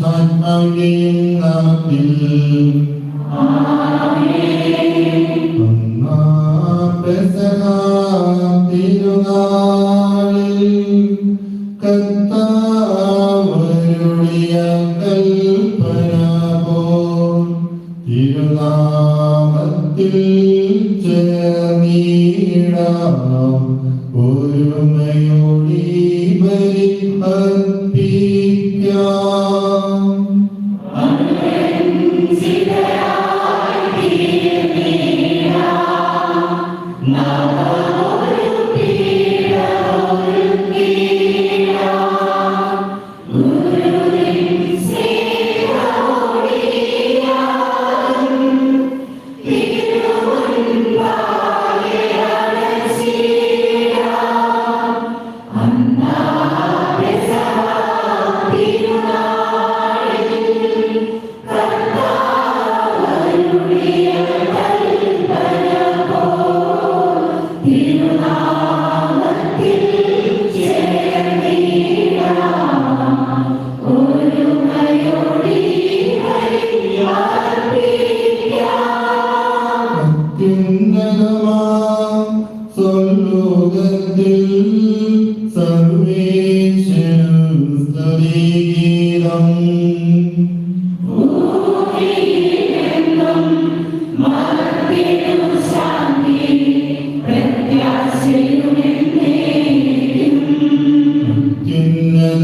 Anna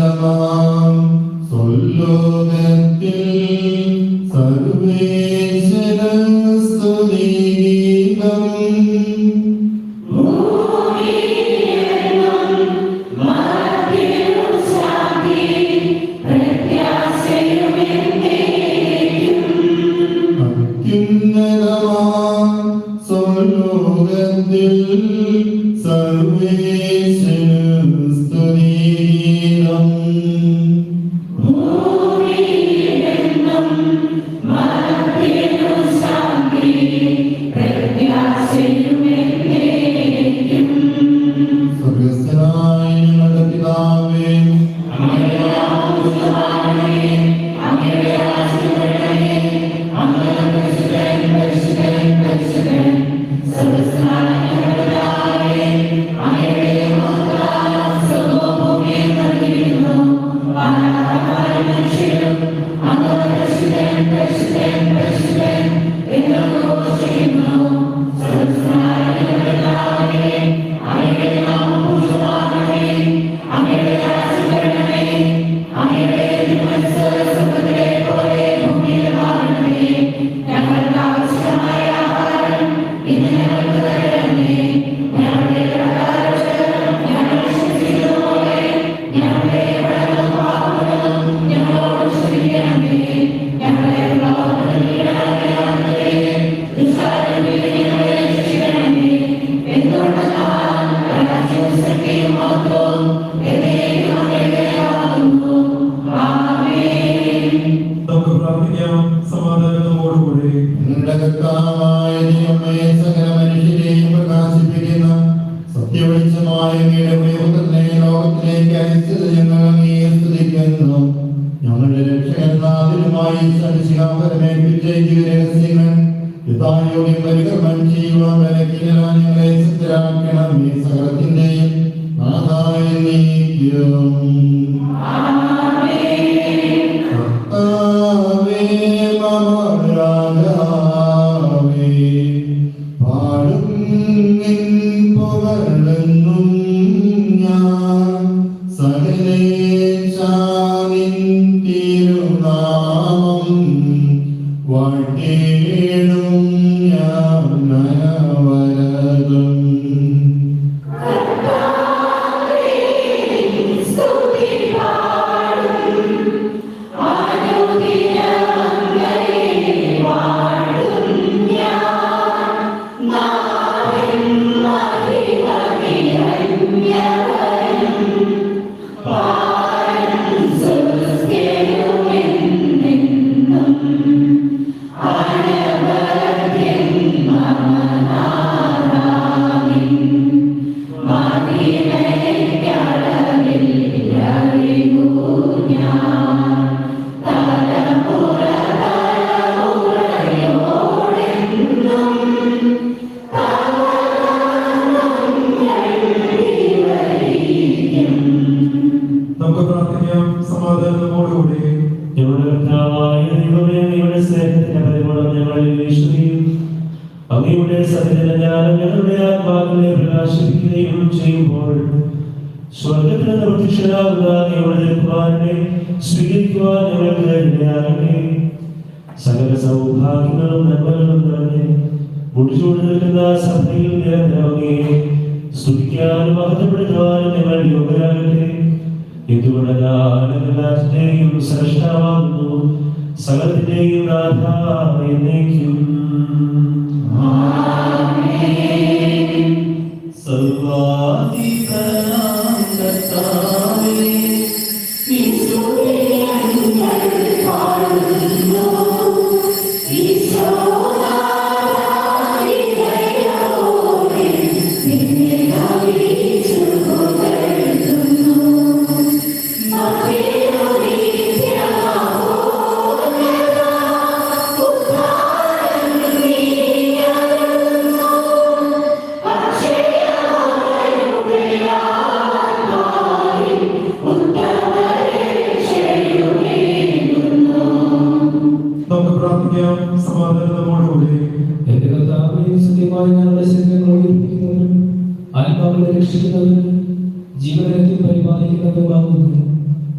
Amen.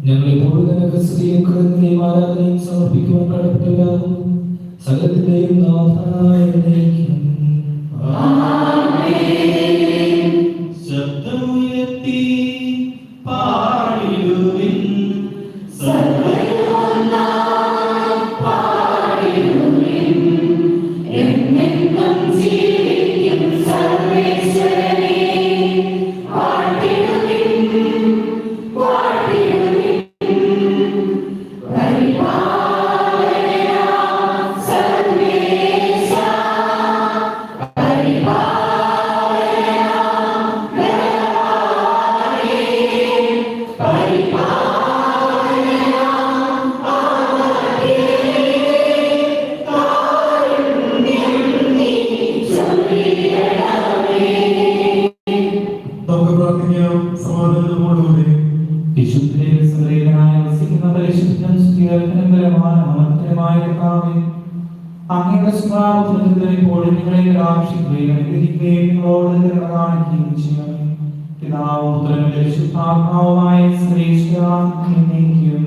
ഞങ്ങൾ എപ്പോഴും നിനക്ക് സ്തുതിയും കൃതജ്ഞതയും ആരാധനയും സമർപ്പിക്കുവാൻ കടപ്പെട്ടവരാകുന്നു. സകലത്തിന്റെയും നാഥനായ ദൈവം. ശബ്ദമുയർത്തി പാടിടുവിൻ, എന്നെന്നും ജീവിക്കും സർവേശ്വരനെ പാടിടുവിൻ, പാടിടുവിൻ. പരിപാലനാം സർവേശ, പരിപാലനാം ബലവാനേ, പരിപാലനാം അമർത്യേ, കാരുണ്യം നീ ചൊരിയണമേ. നമുക്ക് പ്രാർത്ഥിക്കാം. സമാധാനത്തോടുകൂടി വിശുദ്ധനായ വസിക്കുന്ന പരിശുദ്ധനും സ്തുതികൾക്കുപരമായ മഹത്തരമായ കർത്താവേ, അങ്ങയുടെ സ്വഭാവത്തിന് എപ്പോഴും നിങ്ങളെ ആവശ്യിക്കുകയും അനുഗ്രഹിക്കുകയും നിങ്ങളോട് കരുണ കാണിക്കുകയും ചെയ്യണമേ. പിതാവും പുത്രനും പരിശുദ്ധാത്മാവുമായ ശ്രേഷ്ഠായിരിക്കും.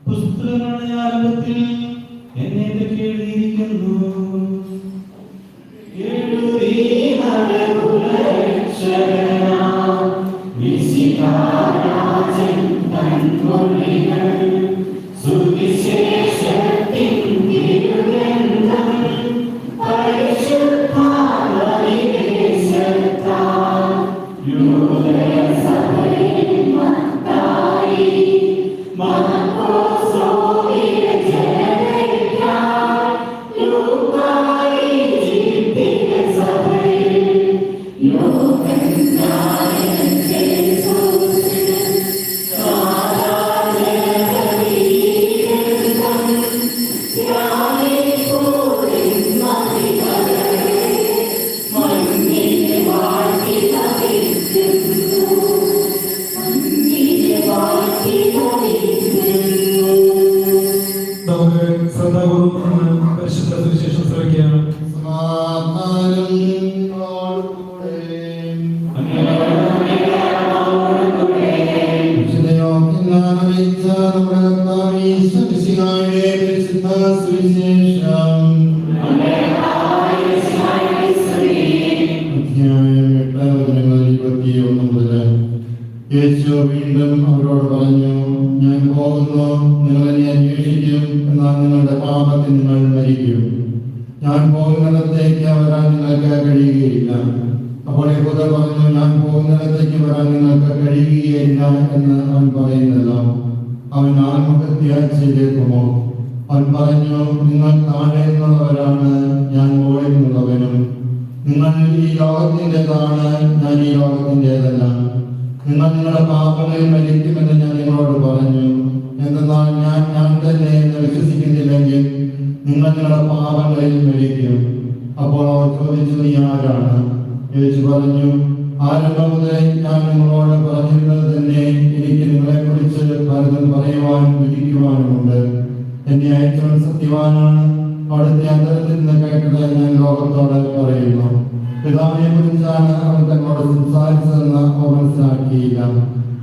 പുസ്തകങ്ങളുടെ ആരംഭത്തിൽ എന്നെ എഴുതിയിരിക്കുന്നു. Thank you. യേശു വീണ്ടും അവരോട് പറഞ്ഞു, ഞാൻ പോകുന്നു, നിങ്ങൾ എന്നെ അന്വേഷിക്കും, എന്നാൽ നിങ്ങളുടെ പാപത്തിൽ നിങ്ങൾ മരിക്കും. ഞാൻ പോകുന്നിടത്തേക്ക് വരാൻ നിങ്ങൾക്ക് കഴിയുകയില്ല. അപ്പോൾ യഹൂദർ പറഞ്ഞു, ഞാൻ പോകുന്നിടത്തേക്ക് വരാൻ നിങ്ങൾക്ക് കഴിയുകയില്ല എന്ന് അവൻ പറയുന്നല്ലോ. അവൻ ആത്മഹത്യ ചെയ്തേക്കുമോ? അവൻ പറഞ്ഞു, നിങ്ങൾ താഴെ നിന്നുള്ളവരാണ്, ഞാൻ മുകളിൽ നിന്നുള്ളവനും. നിങ്ങൾ ഈ ലോകത്തിൻ്റെതാണ്, ഞാൻ ഈ ലോകത്തിൻ്റെതല്ല. നിങ്ങൾ നിങ്ങളുടെ പാപങ്ങളിൽ മരിക്കുമെന്ന് ഞാൻ നിങ്ങളോട് പറഞ്ഞു. എന്തെന്നാൽ ഞാൻ തന്നെ എന്ന് വിശ്വസിക്കുന്നില്ലെങ്കിൽ നിങ്ങൾ നിങ്ങളുടെ പാപങ്ങളിൽ മരിക്കും. അപ്പോൾ അവർ ചോദിച്ചു, നീ ആരാണ്? യേശു പറഞ്ഞു, ആരംഭം മുതൽ ഞാൻ നിങ്ങളോട് പറഞ്ഞിരുന്നത് തന്നെ. എനിക്ക് നിങ്ങളെക്കുറിച്ച് പലതും പറയുവാനും വിധിക്കുവാനുമുണ്ട്. എന്നെ അയച്ചവൻ സത്യവാനാണ്. അവിടുത്തെ അന്തരത്തിൽ നിന്ന് കേട്ടത് ഞാൻ ലോകത്തോട് പറയുന്നു. പിതാവിനെ കുറിച്ചാണ് അവൻ തന്നോട് സംസാരിച്ചതെന്ന് അവർ മനസ്സിലാക്കിയില്ല.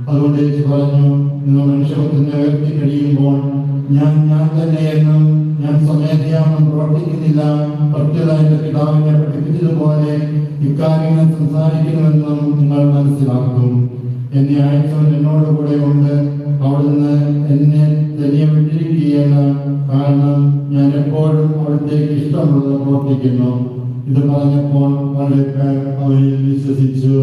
അതുകൊണ്ട് യേശു പറഞ്ഞു, നിങ്ങൾ മനുഷ്യപുത്രനെ ഉയർത്തി കഴിയുമ്പോൾ ഞാൻ തന്നെയെന്നും ഞാൻ സ്വമേധയാണെന്നും പ്രവർത്തിക്കുന്നില്ല. പ്രത്യേക എന്റെ പിതാവിനെ പഠിപ്പിച്ചതുപോലെ ഇക്കാര്യങ്ങൾ സംസാരിക്കുന്നുവെന്നും നിങ്ങൾ മനസ്സിലാക്കും. എന്നെ അയച്ചവൻ എന്നോട് കൂടെ ഉണ്ട്. അവിടുന്ന് എന്നെ തനിയെ വിട്ടിരിക്കുകയല്ല, കാരണം ഞാൻ എപ്പോഴും അവിടുത്തേക്ക് ഇഷ്ടമുള്ളത് പ്രവർത്തിക്കുന്നു. ഇത് പറഞ്ഞപ്പോൾ വളരെ പേർ അവരിൽ വിശ്വസിച്ചു.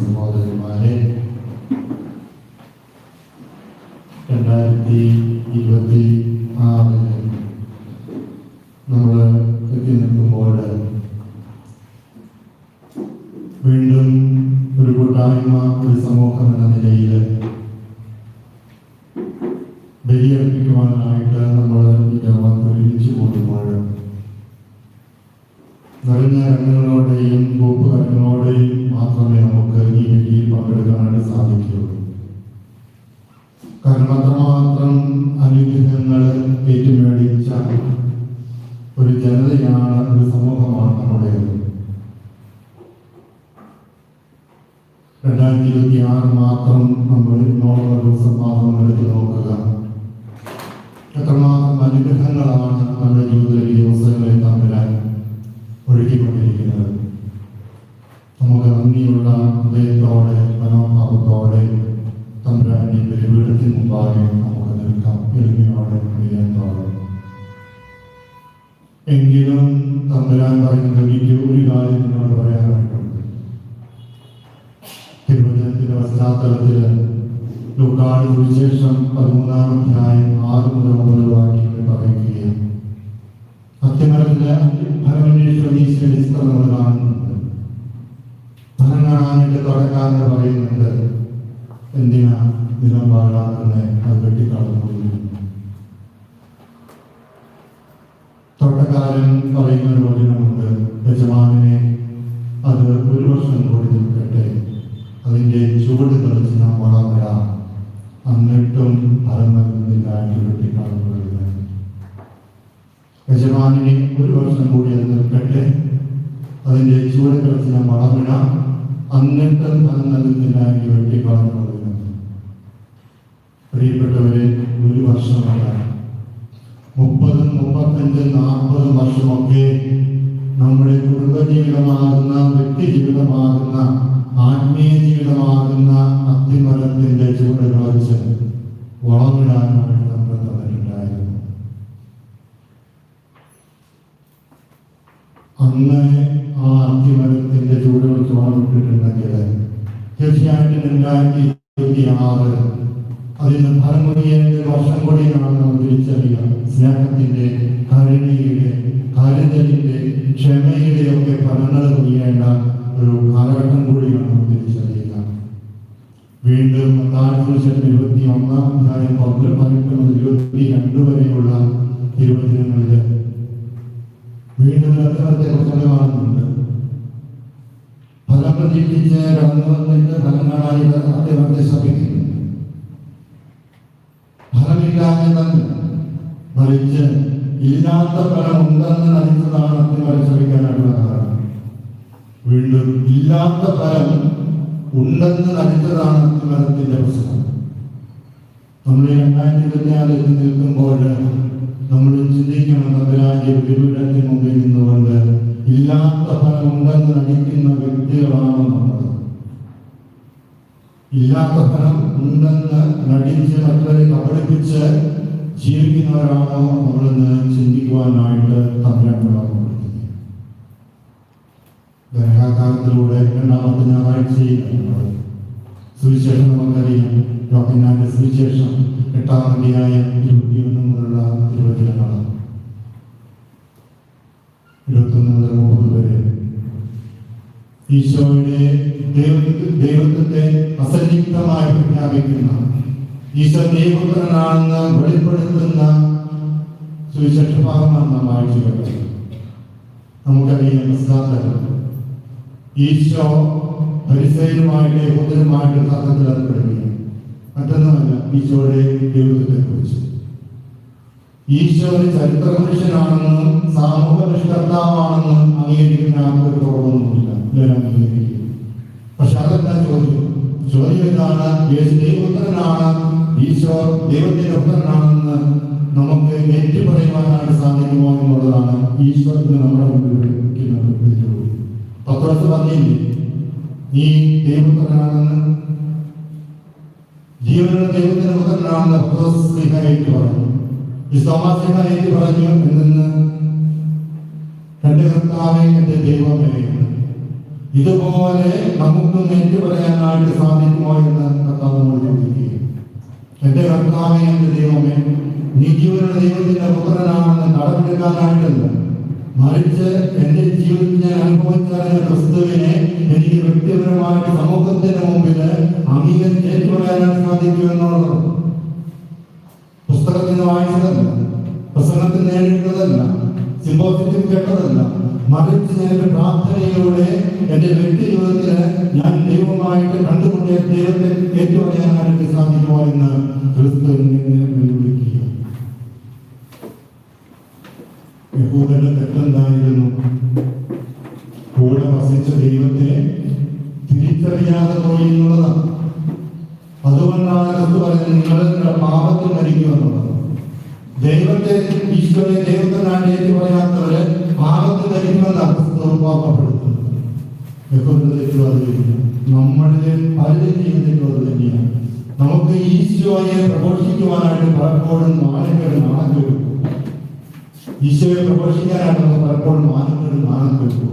സഹോദരന്മാരെ, 2026 നമ്മൾ എത്തി നിൽക്കുമ്പോൾ വീണ്ടും ഒരു കൂട്ടായ്മ, ഒരു സമൂഹം എന്ന നിലയിൽ ബലിയർപ്പിക്കുവാനായിട്ട് നമ്മൾ ഒരുമിച്ച് കൂടുമ്പോൾ നിറഞ്ഞ കണ്ണുകളോടെയും കൂപ്പുകരങ്ങളോടെയും മാത്രമേ നമുക്ക് ഈ ബലിയിൽ പങ്കെടുക്കാനായിട്ട് സാധിക്കുകയുള്ളൂ. കാരണം അത്രമാത്രം അനുഗ്രഹങ്ങൾ ഏറ്റുമേടിച്ച ഒരു ജനതയാണ്, ഒരു സമൂഹമാണ് നമ്മുടേത്. 2026 മാത്രം നമ്മൾ നോക്കുന്ന ദിവസം മാത്രം എടുത്തു നോക്കുക. എത്രമാത്രം അനുഗ്രഹങ്ങളാണ് നമ്മുടെ ജീവിതത്തിലെ ഈ ദിവസങ്ങളിൽ തമ്മിലാൻ ഒഴുകിക്കൊണ്ടിരിക്കുന്നത്. നമുക്ക് നന്ദിയുള്ള ഹൃദയത്തോടെ, മനോഭാവത്തോടെ തമ്പുരാന്റെ ബലിപീഠത്തിന് മുമ്പാകെ നമുക്ക് നിൽക്കാം, എളിമയോടെ, വിനയത്തോടെ. എങ്കിലും തമ്പുരാൻ പറയുന്നത് എനിക്ക് ഒരു കാര്യം നിങ്ങളോട് പറയാനായിട്ടുണ്ട്. തിരുവചനത്തിന്റെ പശ്ചാത്തലത്തിൽ ലൂക്കായുടെ സുവിശേഷം 13-ാം അധ്യായം 6 മുതൽ 9 വാക്യങ്ങൾ പറയുകയും അത്യമരത്തിലെ ഫലമന്വേഷണീശ്വര ചിത്രം നമ്മൾ കാണുന്നുണ്ട്. ഫലം കാണാനായിട്ട് തുടക്കാന്ന് പറയുന്നുണ്ട്. എന്തിനാ ദിനം പാഴാക്കുന്നത്? അത് വെട്ടിക്കളഞ്ഞു. തോട്ടക്കാരൻ പറയുന്ന ഒരു വചനമുണ്ട്, യജമാനെ അത് 1 വർഷം കൂടി നിൽക്കട്ടെ, അതിൻ്റെ ചുവട് കളിച്ച് നാം വളർന്നിടാം, എന്നിട്ടും ഫലം നൽകുന്നില്ല എന്ന് വെട്ടിക്കളഞ്ഞു. യജമാനെ 1 വർഷം കൂടി അത് നിൽക്കട്ടെ, അതിൻ്റെ ചുവട് കളിച്ച് നാം വളർന്നിടാം, എന്നിട്ടും ഫലം നൽകുന്നില്ല എന്ന് വെട്ടിക്കളഞ്ഞു. പ്രിയപ്പെട്ടവരെ, 1 വർഷമല്ല, 30, 35, 40 വർഷമൊക്കെ നമ്മുടെ കുടുംബജീവിതമാകുന്ന, വ്യക്തി ജീവിതമാകുന്ന, ആത്മീയ ജീവിതമാകുന്ന അത്തിമരത്തിന്റെ ചുവട് കളിച്ച് വളമിടാനായിട്ട് നമ്മൾ തന്നിട്ടുണ്ടായിരുന്നു. അങ്ങനെ ആ അത്തിമരത്തിന്റെ ചുവട് കളിച്ച് വളമിട്ടിട്ടുണ്ടെങ്കിൽ തീർച്ചയായിട്ടും 2026 അതിന് ഫലം കൊടിയേണ്ട വർഷം കൂടിയാണ് നമ്മൾ തിരിച്ചറിയുക. സ്നേഹത്തിന്റെ, കരുണയുടെ, കരുതലിന്റെ, ക്ഷമയുടെ ഒക്കെ ഫലങ്ങൾ കൊടിയേണ്ട ഒരു കാലഘട്ടം കൂടിയാണ് നമ്മൾ തിരിച്ചറിയുക. വീണ്ടും 21-ാം അധ്യായം 18 മുതൽ 22 വരെയുള്ള തിരുവചനങ്ങളിൽ വീണ്ടും രത്നത്തെ കുറിച്ച് കാണുന്നുണ്ട്. ഫലം പ്രതീക്ഷിച്ച് കടന്നു വന്നതിന്റെ ഫലങ്ങളായി അദ്ദേഹത്തെ ശപിക്കുന്നു. ഫലമില്ലാഞ്ഞതല്ല, മറിച്ച് ഇല്ലാത്ത ഫലം ഉണ്ടെന്ന് നടിച്ചതാണ് അദ്ദേഹം ശപിക്കാനായിട്ടുള്ള കാരണം. വീണ്ടും ഇല്ലാത്ത ഫലം ഉണ്ടെന്ന് നടിച്ചതാണ് അത്തിമരത്തിന്റെ പ്രശ്നം. നമ്മൾ 2024 നിൽക്കുമ്പോൾ നമ്മൾ ചിന്തിക്കണം, തമ്പുരാന്റെ വിരുദ്ധത്തിന് മുമ്പിൽ നിന്നുകൊണ്ട് ഇല്ലാത്ത ഫലം ഉണ്ടെന്ന് നടിക്കുന്ന വ്യക്തികളാണ് നമ്മൾ. ഇല്ലാത്ത ഫലം ഉണ്ടെന്ന് നടിച്ച് മറ്റുള്ളവരെ കബളിപ്പിച്ച് ജീവിക്കുന്നവരാണോ നമ്മളെന്ന് ചിന്തിക്കുവാനായിട്ട് തമ്പുരാനുണ്ടാകുന്നത്. ഗ്രഹകാലത്തിലൂടെ രണ്ടാമത്തെ ഞായറാഴ്ചയിൽ സുവിശേഷം നമുക്കറിയാം. യോഹന്നാന്റെ സുവിശേഷം 8-ാം അധ്യായം 21 മുതലുള്ള തിരുവചനങ്ങളാണ്. 21 മുതൽ 30 വരെ ഈശോയുടെ ദൈവത്വത്തെ അസന്നിഗ്ധമായി പ്രഖ്യാപിക്കുന്ന, ഈശോ ദൈവപുത്രനാണെന്ന് വെളിപ്പെടുത്തുന്ന സുവിശേഷ ഭാഗമാണ് നാം വായിച്ചു കേട്ടത്. നമുക്കറിയാം പശ്ചാത്തലം. ഈശോ പരിസയനുമായിട്ട് യഹൂദനുമായിട്ട് തർക്കത്തിൽ ഏർപ്പെടുകയാണ്. മറ്റൊന്നുമല്ല, ഈശോയുടെ ദൈവത്വത്തെ കുറിച്ച്. ഈശോ ഒരു ചരിത്ര പുരുഷനാണെന്നും സാമൂഹ്യ പരിഷ്കർത്താവാണെന്നും അംഗീകരിക്കുന്ന ആർക്കൊരു കുറവൊന്നുമില്ല, എല്ലാവരും അംഗീകരിക്കും. പക്ഷെ അതെന്താ ചോദ്യം എന്താണ്? യേശു ദൈവപുത്രനാണ്, ഈശോ ദൈവത്തിന്റെ പുത്രനാണെന്ന് നമുക്ക് ഏറ്റുപറയുവാനായിട്ട് സാധിക്കുമോ എന്നുള്ളതാണ് ഈശോ നമ്മുടെ മുമ്പിൽ വെക്കുന്നത്. പത്രോസ് പറഞ്ഞില്ലേ, നീ ദൈവപുത്രനാണെന്ന്, ജീവനുള്ള ദൈവത്തിന്റെ പുത്രനാണെന്ന് പത്രോസ് ശ്രീഹ ഏറ്റു പറഞ്ഞു. ഈ തോമാശ്രീഹ ഏറ്റു പറഞ്ഞു, എന്തെന്ന്? എന്റെ കർത്താവേ, എന്റെ ദൈവമേ. ഇതുപോലെ നമുക്കും ഏറ്റു പറയാനായിട്ട് സാധിക്കുമോ എന്ന് കർത്താവ് നമ്മോട് ചോദിക്കുകയും, എന്റെ കർത്താവേ, എന്റെ ദൈവമേ, നീ ജീവനുള്ള ദൈവത്തിന്റെ പുത്രനാണെന്ന് കടമെടുക്കാനായിട്ടല്ല, മറിച്ച് എന്റെ ജീവിതത്തിൽ ഞാൻ അനുഭവിച്ച ക്രിസ്തുവിനെ എനിക്ക് വ്യക്തിപരമായിട്ട് സമൂഹത്തിന്റെ മുമ്പിൽ അംഗീകരിച്ച് ഏറ്റുപറയാനായിട്ട് സാധിക്കുമെന്നുള്ളത് പുസ്തകത്തിൽ നിന്ന് വായിച്ചതല്ല, പ്രസംഗത്തിൽ നേരിട്ടതല്ല, സിംബോസിറ്റിൽ കേട്ടതല്ല, മറിച്ച് ഞാൻ എന്റെ പ്രാർത്ഥനയിലൂടെ എന്റെ വ്യക്തി ജീവിതത്തിന് ഞാൻ ദൈവമായിട്ട് കണ്ടുകൊണ്ട് ദൈവത്തെ ഏറ്റുപറയാനായിട്ട് സാധിക്കുമോ എന്ന് ക്രിസ്തുവിനെ വെല്ലുവിളിക്കുക. യഹൂദന്റെ തെറ്റെന്തായിരുന്നു? കൂടെ വസിച്ച ദൈവത്തെ തിരിച്ചറിയാതെ പോയി എന്നുള്ളതാണ്. അതുകൊണ്ടാണ് ക്രിസ്തു പറയുന്നത്, നിങ്ങളുടെ പാപത്തിൽ മരിക്കുമെന്നുള്ളത്. ദൈവത്തെ, ഈശ്വരനെ ദൈവത്തിനാണ് ഏറ്റു പറയാത്തവര് പാപത്തിൽ മരിക്കുമെന്നാണ് ക്രിസ്തു ഉറപ്പാക്കപ്പെടുന്നത്. യഹൂദന്റെ തെറ്റും അത് ചെയ്യുന്നു, നമ്മളിലെ പലരും ചെയ്യുന്നതിലും അത് തന്നെയാണ്. നമുക്ക് ഈശോയെ പ്രഘോഷിക്കുവാനായിട്ട് പലപ്പോഴും നാണക്കേടും ഈശോയെ പ്രഘോഷിക്കാനാണ് നമുക്ക് പലപ്പോഴും നാണം കേൾക്കുക.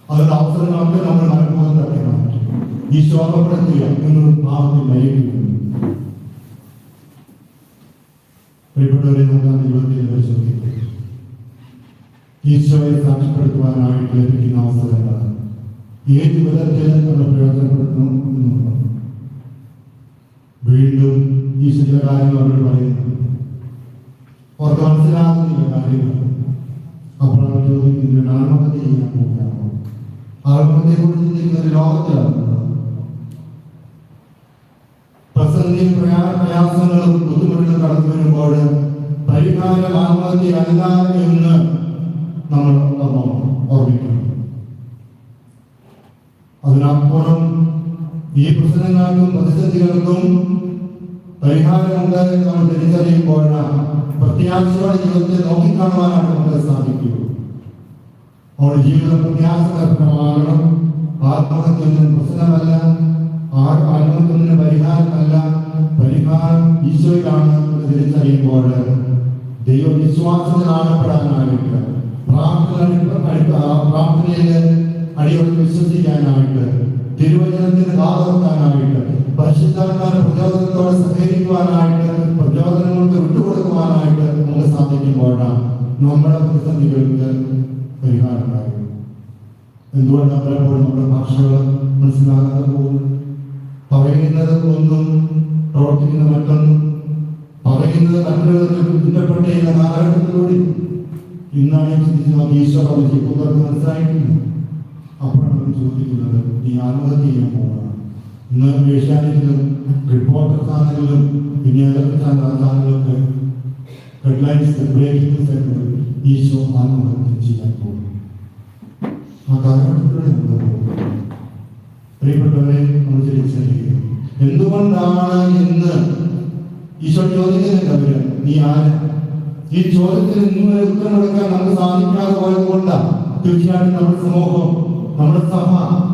അതിന്റെ അവസരങ്ങളൊക്കെ നമ്മൾ മനഃപൂർവ്വം തട്ടിയാണ് ഈശോ ഓർമ്മപ്പെടുത്തുക എന്നൊരു ഭാവത്തിൽ നയിക്കുന്നു. പ്രിയപ്പെട്ടവരെ, നമുക്ക് ജീവിതത്തിൽ പരിശോധിക്കുക. ഈശോയെ സാക്ഷ്യപ്പെടുത്തുവാനായിട്ട് ലഭിക്കുന്ന അവസരങ്ങൾ ഏത് വിധത്തിൽ നമ്മൾ പ്രയോജനപ്പെടുത്തണം എന്നുള്ളത്. വീണ്ടും ഈശോ ചില കാര്യങ്ങൾ അവർ പറയുന്നു, അവർക്ക് മനസ്സിലാകുന്നില്ല കാര്യങ്ങൾ. അപ്പോൾ അവർ ചോദിക്കുന്നത്, ആത്മഹത്യ ചെയ്യാൻ പോവുകയാണോ? ആത്മഹത്യയെ കുറിച്ച് ചിന്തിക്കുന്ന ഒരു ലോകത്തിലാണ്. പ്രസംഗിയും പ്രയാസങ്ങളും ബുദ്ധിമുട്ടുകളും കടന്നു വരുമ്പോൾ പരിഹാരം ആത്മഹത്യയല്ല എന്ന് നമ്മൾ ഓർമ്മിക്കണം. അതിനപ്പുറം ഈ പ്രശ്നങ്ങൾക്കും പ്രതിസന്ധികൾക്കും പരിഹാരമുണ്ട് എന്ന് നമ്മൾ തിരിച്ചറിയുമ്പോഴാണ് പ്രത്യാശയോടെ ജീവിതത്തെ നോക്കിക്കാണുവാനായിട്ട് നമുക്ക് സാധിക്കും. അവരുടെ ജീവിതം പ്രത്യാശകരമാകണം. ആത്മഹത്യൊന്നും പ്രശ്നമല്ല, ആത്മഹത്യൊന്നും പരിഹാരമല്ല. പരിഹാരം ഈശോയിലാണ് എന്ന് തിരിച്ചറിയുമ്പോൾ ദൈവവിശ്വാസത്തിൽ ആഴപ്പെടാനായിട്ട്, പ്രാർത്ഥനയിൽ അടിയുറച്ച് വിശ്വസിക്കാനായിട്ട്, തിരുവചനത്തിന് കാതോർക്കാനായിട്ട്, പരിശുദ്ധാത്മാവിന്റെ പ്രചോദനത്തോടെ സഹകരിക്കുവാനായിട്ട്, പ്രചോദനങ്ങൾക്ക് വിട്ടുകൊടുക്കുവാനായിട്ട് നമുക്ക് സാധിക്കുമ്പോഴാണ് നമ്മുടെ പ്രതിസന്ധികൾക്ക് പരിഹാരമുണ്ടാകും. എന്തുകൊണ്ടാണ് പലപ്പോഴും നമ്മുടെ ഭാഷകൾ മനസ്സിലാകാതെ പോകുന്നത്? പറയുന്നത് ഒന്നും പ്രവർത്തിക്കുന്ന മറ്റൊന്നും, പറയുന്നത് മറ്റുള്ളവർക്ക് ബന്ധപ്പെട്ടിരുന്ന കാലഘട്ടത്തിലൂടെ ഇന്നാണ് ചിന്തിച്ച് നോക്കി ഈശോ കുതിർക്ക് മനസ്സിലായിട്ടില്ല. അപ്പോഴാണ് അവർ ചോദിക്കുന്നത്, നീ ആത്മഹത്യ ചെയ്യാൻ പോകണം. ഇന്ന് ഏഷ്യാനെറ്റിലും റിപ്പോർട്ടർ ചാനലിലും പിന്നെ ഏതൊക്കെ ചാനലൊക്കെ ഹെഡ്ലൈൻസ് ബ്രേക്കിംഗ് ഈശോ ആത്മഹത്യ ചെയ്യാൻ പോകും. ആ കാലഘട്ടത്തിലൂടെ നമ്മൾ പോകും. പ്രിയപ്പെട്ടവരെ, നമ്മൾ തിരിച്ചറിയുക എന്തുകൊണ്ടാണ് ഇന്ന് ഈശോ ചോദിക്കുന്നില്ല അവര്, നീ ആര്? ഈ ചോദ്യത്തിന് ഇന്നുവരെ ഉത്തരം കൊടുക്കാൻ നമുക്ക് സാധിക്കാതെ പോയത് കൊണ്ടാണ് തീർച്ചയായിട്ടും നമ്മുടെ സമൂഹം, നമ്മുടെ സഭ,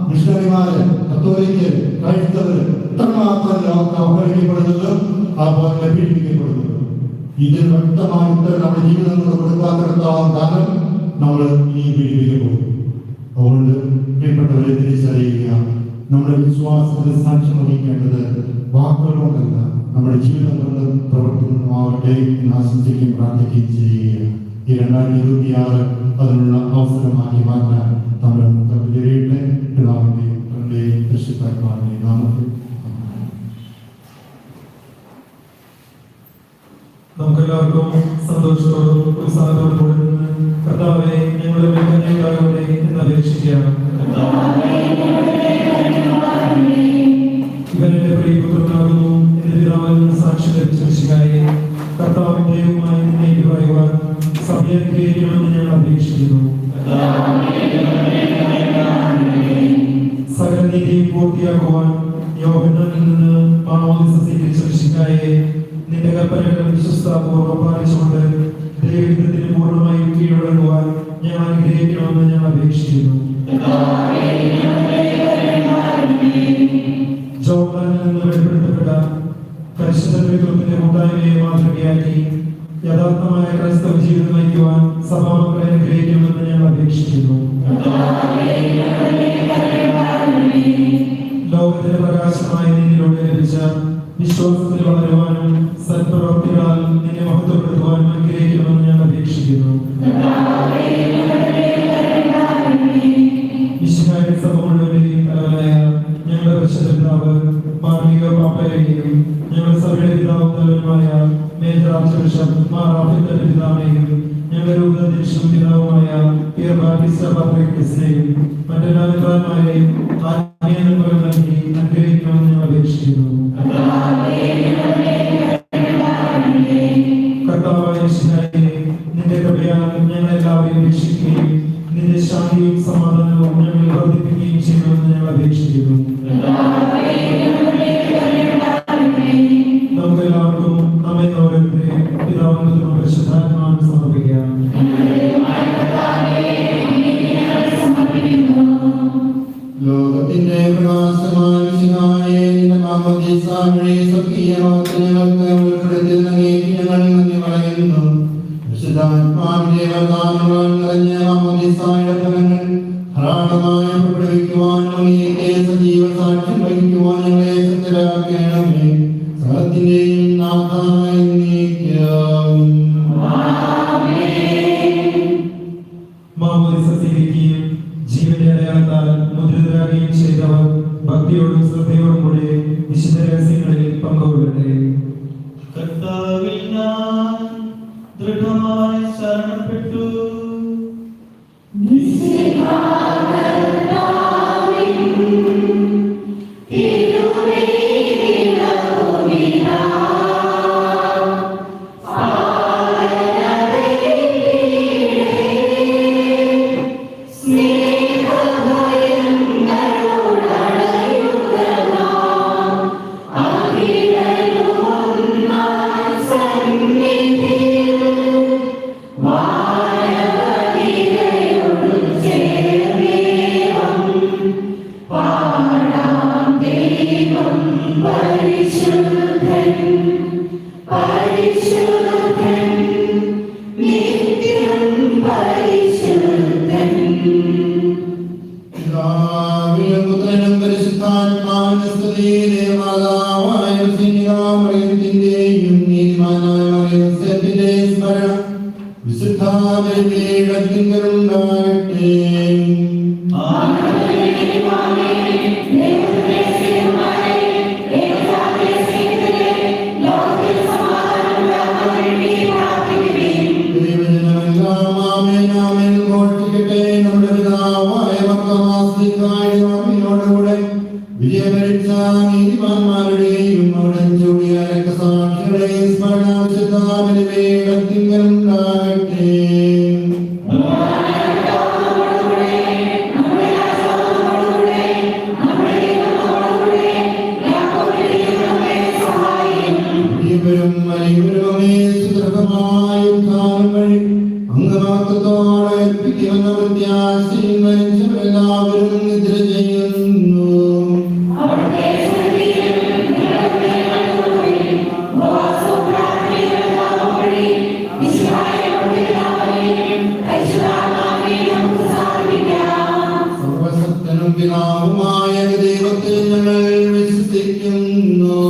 മിഷണറിമാര്, കത്തോലിക്കര്, ക്രൈസ്തവര് ഇത്രമാത്രം ലോകത്ത് അവഹേളിക്കപ്പെടുന്നതും അതുപോലെ പീഡിപ്പിക്കപ്പെടുന്നതും. ഇതിന് വ്യക്തമായ ഉത്തരം നമ്മുടെ ജീവിതം കൊണ്ട് കൊടുക്കാത്തിടത്തോളം കാലം നമ്മൾ ഈ പീഡിപ്പിക്കപ്പെടും. അതുകൊണ്ട് പ്രിയപ്പെട്ടവരെ തിരിച്ചറിയുക, നമ്മുടെ വിശ്വാസത്തിന് സാക്ഷ്യം വഹിക്കേണ്ടത് വാക്കുകൾ കൊണ്ടല്ല, നമ്മുടെ ജീവിതം കൊണ്ട് പ്രവർത്തിക്കുന്നതുമാവട്ടെ എന്ന് ആശംസിക്കുകയും പ്രാർത്ഥിക്കുകയും ചെയ്യുക. ഈ 2026 അതിനുള്ള അവസരമാക്കി മാറ്റാൻ നമ്മൾ കഴിയട്ടെ. പിതാവിന്റെയും പുത്രന്റെയും പരിശുദ്ധാത്മാവിന്റെയും നാമത്തിൽ നമുക്കെല്ലാവർക്കും സന്തോഷത്തോടും ഉത്സാഹത്തോടും കൂടി നിന്ന് കർത്താവേ ഞങ്ങളുടെ മേഖലയുണ്ടാകട്ടെ എന്ന് അപേക്ഷിക്കാം. ഇവരുടെ പ്രിയപുത്രനാകുന്നു എന്റെ പിതാവിന് സാക്ഷ്യം ലഭിച്ചായി കർത്താവിന്റെ ദൈവമായി നിന്നെ പറയുവാൻ സഭയെ അനുഗ്രഹിക്കണമെന്ന് ഞാൻ അപേക്ഷിക്കുന്നു. സകല നീതിയും പൂർത്തിയാക്കുവാൻ യോഹന്നാനിൽ നിന്ന് മാമോദിസ സ്വീകരിച്ച ശിശുക്കായെ നിന്റെ കൽപ്പനകൾ വിശ്വസ്തപൂർവ്വം പാലിച്ചുകൊണ്ട് ദൈവഹിതത്തിന് പൂർണ്ണമായും കീഴടങ്ങുവാൻ ഞാൻ അനുഗ്രഹിക്കണമെന്ന് ഞാൻ അപേക്ഷിക്കുന്നു. ജോർദാനിൽ നിന്ന് വെളിപ്പെടുത്തപ്പെട്ട പരിശുദ്ധ ത്രിത്വത്തിന്റെ കൂട്ടായ്മയെ മാതൃകയാക്കി യഥാർത്ഥമായ ക്രൈസ്തവ ജീവിതം നയിക്കുവാൻ സഭാമക്കളെ അനുഗ്രഹിക്കണമെന്ന് ഞാൻ അപേക്ഷിക്കുന്നു. ലോകത്തിന്റെ പ്രകാശമായ നിന്നിലൂടെ ലഭിച്ച വിശ്വാസത്തിൽ വളരുവാനും സൽപ്രവർത്തികളാൽ നിന്നെ മഹത്വപ്പെടുത്തുവാനും അനുഗ്രഹിക്കണമെന്ന് ഞാൻ അപേക്ഷിക്കുന്നു. മിശിഹായുടെ സഭ മുഴുവന്റെയും തലവനായ ഞങ്ങളുടെ പരിശുദ്ധ പിതാവ് മാർമിക പാപ്പയെയും ഞങ്ങളുടെ സഭയുടെ പിതാവും തലവനുമായ major archbishop Mar Raphael പിതാവിനെയും ഞങ്ങളുടെ രൂപതീക്ഷണ പിതാവുമായ പിയർ ബാപ്റ്റിസ്റ്റ് പാത്രിയസിനെയും മറ്റെല്ലാ പിതാക്കന്മാരെയും ആത്മീയങ്ങൾ നൽകി അനുഗ്രഹിക്കണമെന്ന് ഞാൻ അപേക്ഷിക്കുന്നു. കർത്താവായ യേശുവേ, നിന്റെ കൃപയാൽ ഞങ്ങളെല്ലാവരെയും രക്ഷിക്കുകയും നിന്റെ ശാന്തിയും സമാധാനവും ഞങ്ങൾ വർദ്ധിപ്പിക്കുകയും ചെയ്യണമെന്ന് ഞങ്ങൾ അപേക്ഷിക്കുന്നു. നമുക്കെല്ലാവർക്കും നമ്മെ ഓരോരുത്തരെ പിതാവിനും പരിശുദ്ധാത്മാവിനും സമർപ്പിക്കാം. ലോകത്തിന്റെ പ്രകാശമായ മാമോദീസ വഴി സത്യവാക്യങ്ങൾക്ക് ഉൾപ്പെടുത്തി ഞങ്ങൾ നന്ദി പറയുന്നു. വിശുദ്ധാത്മാവിന്റെ വരദാനങ്ങൾ നിറഞ്ഞ മാമോദീസയുടെ ഫലങ്ങൾ ധാരാളമായി പ്രകടിപ്പിക്കുവാനും അങ്ങേക്ക് സജീവ സാക്ഷ്യം വഹിക്കുവാൻ ഞങ്ങളെ സജ്ജരാക്കണമേ. സകലത്തിന്റെയും നാഥായ നീക്കം മാമോദീസ സ്വീകരിക്കുകയും ജീവന്റെ അടയാളത്താൽ മുദ്രിതരാകുകയും ചെയ്തവർ ഭക്തിയോടും ശ്രദ്ധയോടും കൂടി വിശുദ്ധ രഹസ്യങ്ങളിൽ പങ്കുകൊള്ളട്ടെ. കർത്താവിൽ ഞാൻ ദൃഢമായി ശരണപ്പെട്ടു. നമ്മുടെ പിതാവായ നീതിമാന്മാരുടെയും അവിടെ ചൂടിയ രക്തസാക്ഷികളുടെയും സ്മരണാവിശുദ്ധാകട്ടെ. ഇവരും അനേകരുമേ സുദൃഢമായ ഉദ്ധാനം വഴി അംഗമാത്രത്തോടെ ഏൽപ്പിക്കുമെന്ന പ്രത്യാശയിൽ മരിച്ചവരെല്ലാവരും നിദ്ര ചെയ്യുന്നു. സർവശക്തനും പിതാവുമായ ദൈവത്തെ ഞങ്ങൾ വിശ്വസിക്കുന്നു.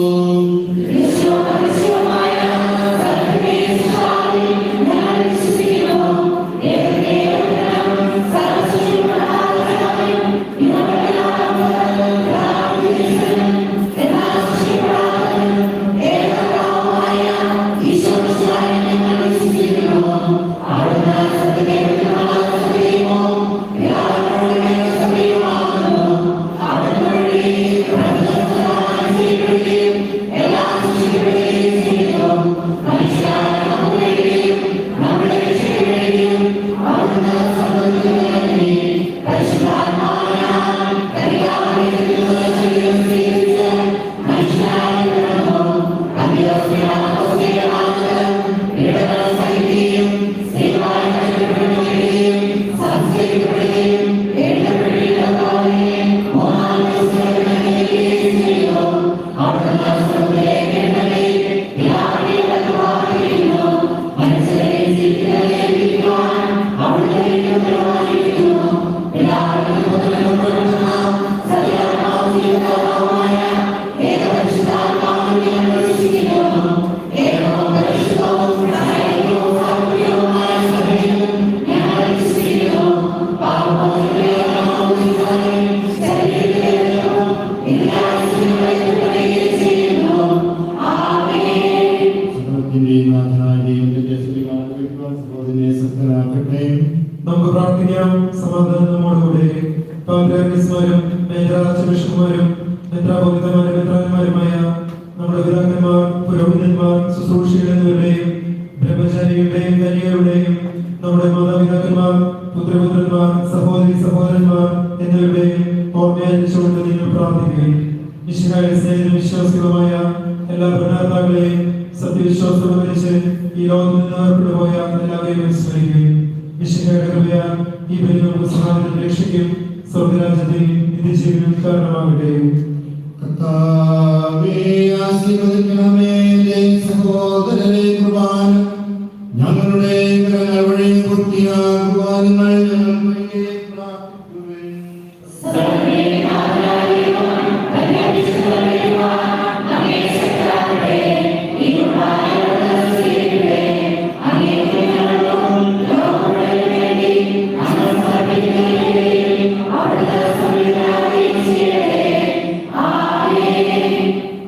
നമുക്ക് പ്രാർത്ഥിക്കാം. സമാധാനം നമ്മോടുകൂടെ. പാത്രാർക്കീസ്മാരും മേജറാർച്ചുബിഷപ്പുമാരും മെത്രാപ്പൊലീത്തമാരും മെത്രാന്മാരുമായ നമ്മുടെ പിതാക്കന്മാർ, പുരോഹിതന്മാർ, ശുശ്രൂഷികൾ എന്നിവരുടെയും ബ്രഹ്മചാരികളുടെയും കന്യകരുടെയും നമ്മുടെ മാതാപിതാക്കന്മാർ, പുത്രപുത്രന്മാർ, സഹോദരി സഹോദരന്മാർ എന്നിവരുടെയും ഓർമ്മയനുസരിച്ചുകൊണ്ട് നിങ്ങൾ പ്രാർത്ഥിക്കുകയും മിശിഹായുടെ സ്നേഹിതരും വിശ്വാസികളുമായ എല്ലാ ഭരണകർത്താക്കളെയും സത്യവിശ്വാസം വഹിച്ച് ഈ ലോകത്തിൽ നിന്ന് ഏർപ്പെട്ടുപോയ എല്ലാവരെയും സ്മരിക്കുകയും മിശിഹായുടെ കൃപയാൽ ഈ ബലി നമുക്ക് സഹായത്തിന് രക്ഷിക്കും സ്വർഗ്ഗരാജ്യത്തിൽ നിത്യജീവനും കാരണമാകട്ടെ. കർത്താവേ, ആശീർവദിക്കണമേ. സഹോദരരെ, കുർബാന ഞങ്ങളുടെ കരങ്ങൾ വഴി പൂർത്തിയാക്കുവാൻ ഞങ്ങൾ പ്രാർത്ഥിക്കുവേൻ.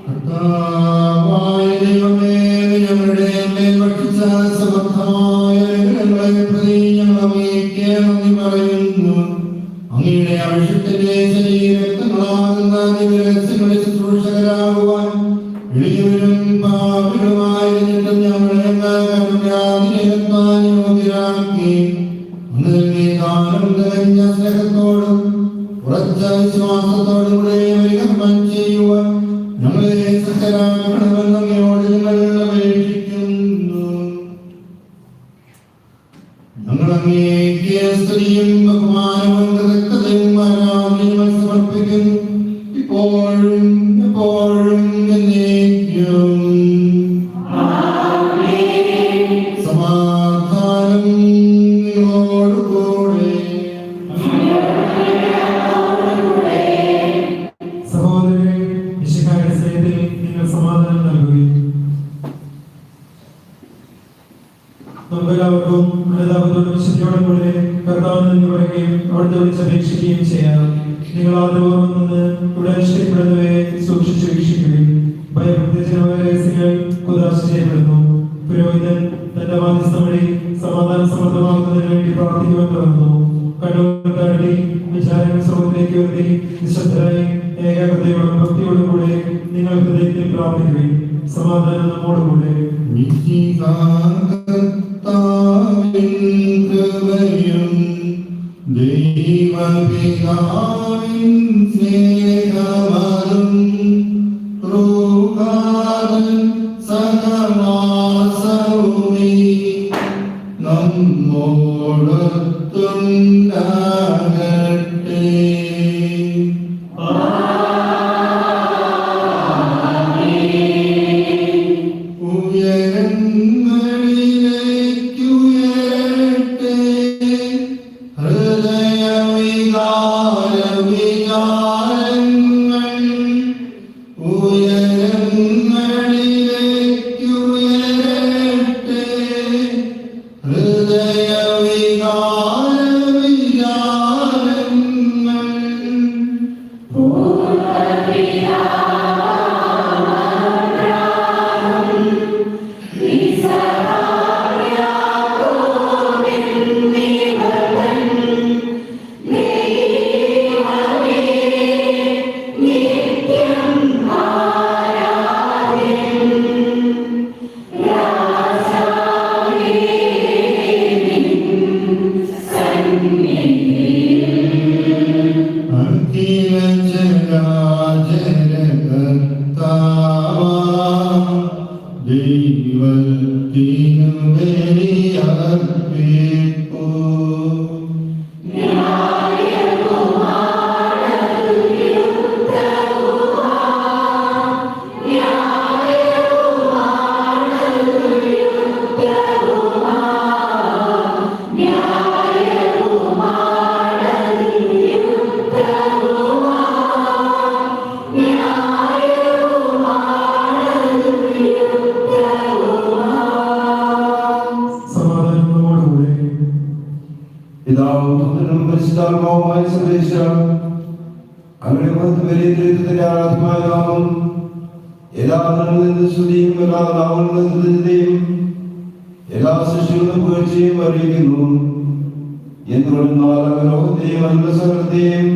കർത്താവായ ദൈവമേ, ഞങ്ങളുടെ മേൽ വർഷിച്ച സമർത്ഥമായ അനുഗ്രഹങ്ങളെ പ്രതി ഞങ്ങൾ അങ്ങേക്ക് നന്ദി പറയുന്നു. അങ്ങയുടെ അഭിഷിക്തന്റെ ശരീരരക്തങ്ങളാകുന്ന ദിവ്യരഹസ്യങ്ങളുടെ ശുശ്രൂഷകരാകുവാൻ എളിയവരും പാപികളുമായിരുന്നിട്ടും ഞങ്ങളെ കരുണയാതിരേൽപ്പാൻ യോഗ്യരാക്കി. അങ്ങ് നൽകിയ ദാനം തികഞ്ഞ സ്നേഹത്തോടും ഉറച്ച വിശ്വാസത്തോടും കൂടെ പരികർമ്മം ചെയ്യുവാൻ ഞങ്ങളെ സജ്ജരാക്കണമെന്ന് അങ്ങയോട് ഞങ്ങൾ അപേക്ഷിക്കുന്നു. ഞങ്ങൾ അങ്ങേക്ക് സ്തുതിയും ബഹുമാനവും കൃതജ്ഞതയും ആരാധനയും സമർപ്പിക്കുന്നു, ഇപ്പോഴും എപ്പോഴും എന്നേക്കും. സമാധാനം നിങ്ങളോടുകൂടെ. സഹോദരരെ, മിശിഹായുടെ സ്നേഹത്തിൽ നിങ്ങൾ സമാധാനം നൽകുകയും നമുക്കെല്ലാവർക്കും ഉന്നതാപത്തോടും ശുദ്ധിയോടും കൂടെ കർത്താവിന് നന്ദി പറയുകയും അവിടുത്തെ വിളിച്ചപേക്ഷിക്കുകയും ചെയ്യാം. നിങ്ങൾ ആദരപൂർവ്വം നിന്ന് ഇവിടെ അനുഷ്ഠിക്കപ്പെടുന്നവയെ സൂക്ഷിച്ചു വീക്ഷിക്കുകയും ഭയപ്രത്യേകമായ രഹസ്യങ്ങൾ കുദാശ ചെയ്യപ്പെടുന്നു. പുരോഹിതൻ തന്റെ മാധ്യസ്ഥം വഴി സമാധാനം സമൃദ്ധമാക്കുന്നതിന് വേണ്ടി പ്രാർത്ഥിക്കുവാൻ തുടങ്ങുന്നു. കണ്ണുകൾ താഴ്ത്തി വിചാരങ്ങൾ സ്രോതത്തിലേക്ക് ഉയർത്തി നിശബ്ദരായി ഏകാഗ്രതയോടും ഭക്തിയോടും കൂടെ നിങ്ങൾ ഹൃദയത്തിൽ പ്രാർത്ഥിക്കുകയും സമാധാനം നമ്മോടുകൂടെ. ദൈവപിതാവിൻ സ്നേഹമതും റൂഹാൻ സഹവാസവുമീ നമ്മോടൊത്തുണ്ടാകട്ടെ. ഉയരങ്ങളിലേക്കുയരട്ടെ ഹൃദയവികാരങ്ങൾ, ഉയരങ്ങളിലേക്കുയരട്ടെ ദൈവത്തിനു ബലിയർപ്പിപ്പൂ. സമാധാനം നമ്മോടുകൂടെ. പിതാവും പുത്രനും പരിശുദ്ധാത്മാവുമായ സർവേശ്വര, അങ്ങയുടെ വലിയ ആരാധ്യമായ നാമം എല്ലാ നാമങ്ങളിൽ സ്തുതിയും എല്ലാ നാമങ്ങളിൽ സ്തുതിയും എല്ലാ സൃഷ്ടികളും പുകഴ്ചയും അറിയിക്കുന്നു. എന്തുകൊണ്ടെന്നാൽ അങ്ങ് ലോകത്തെയും അതിന്റെ സകലത്തെയും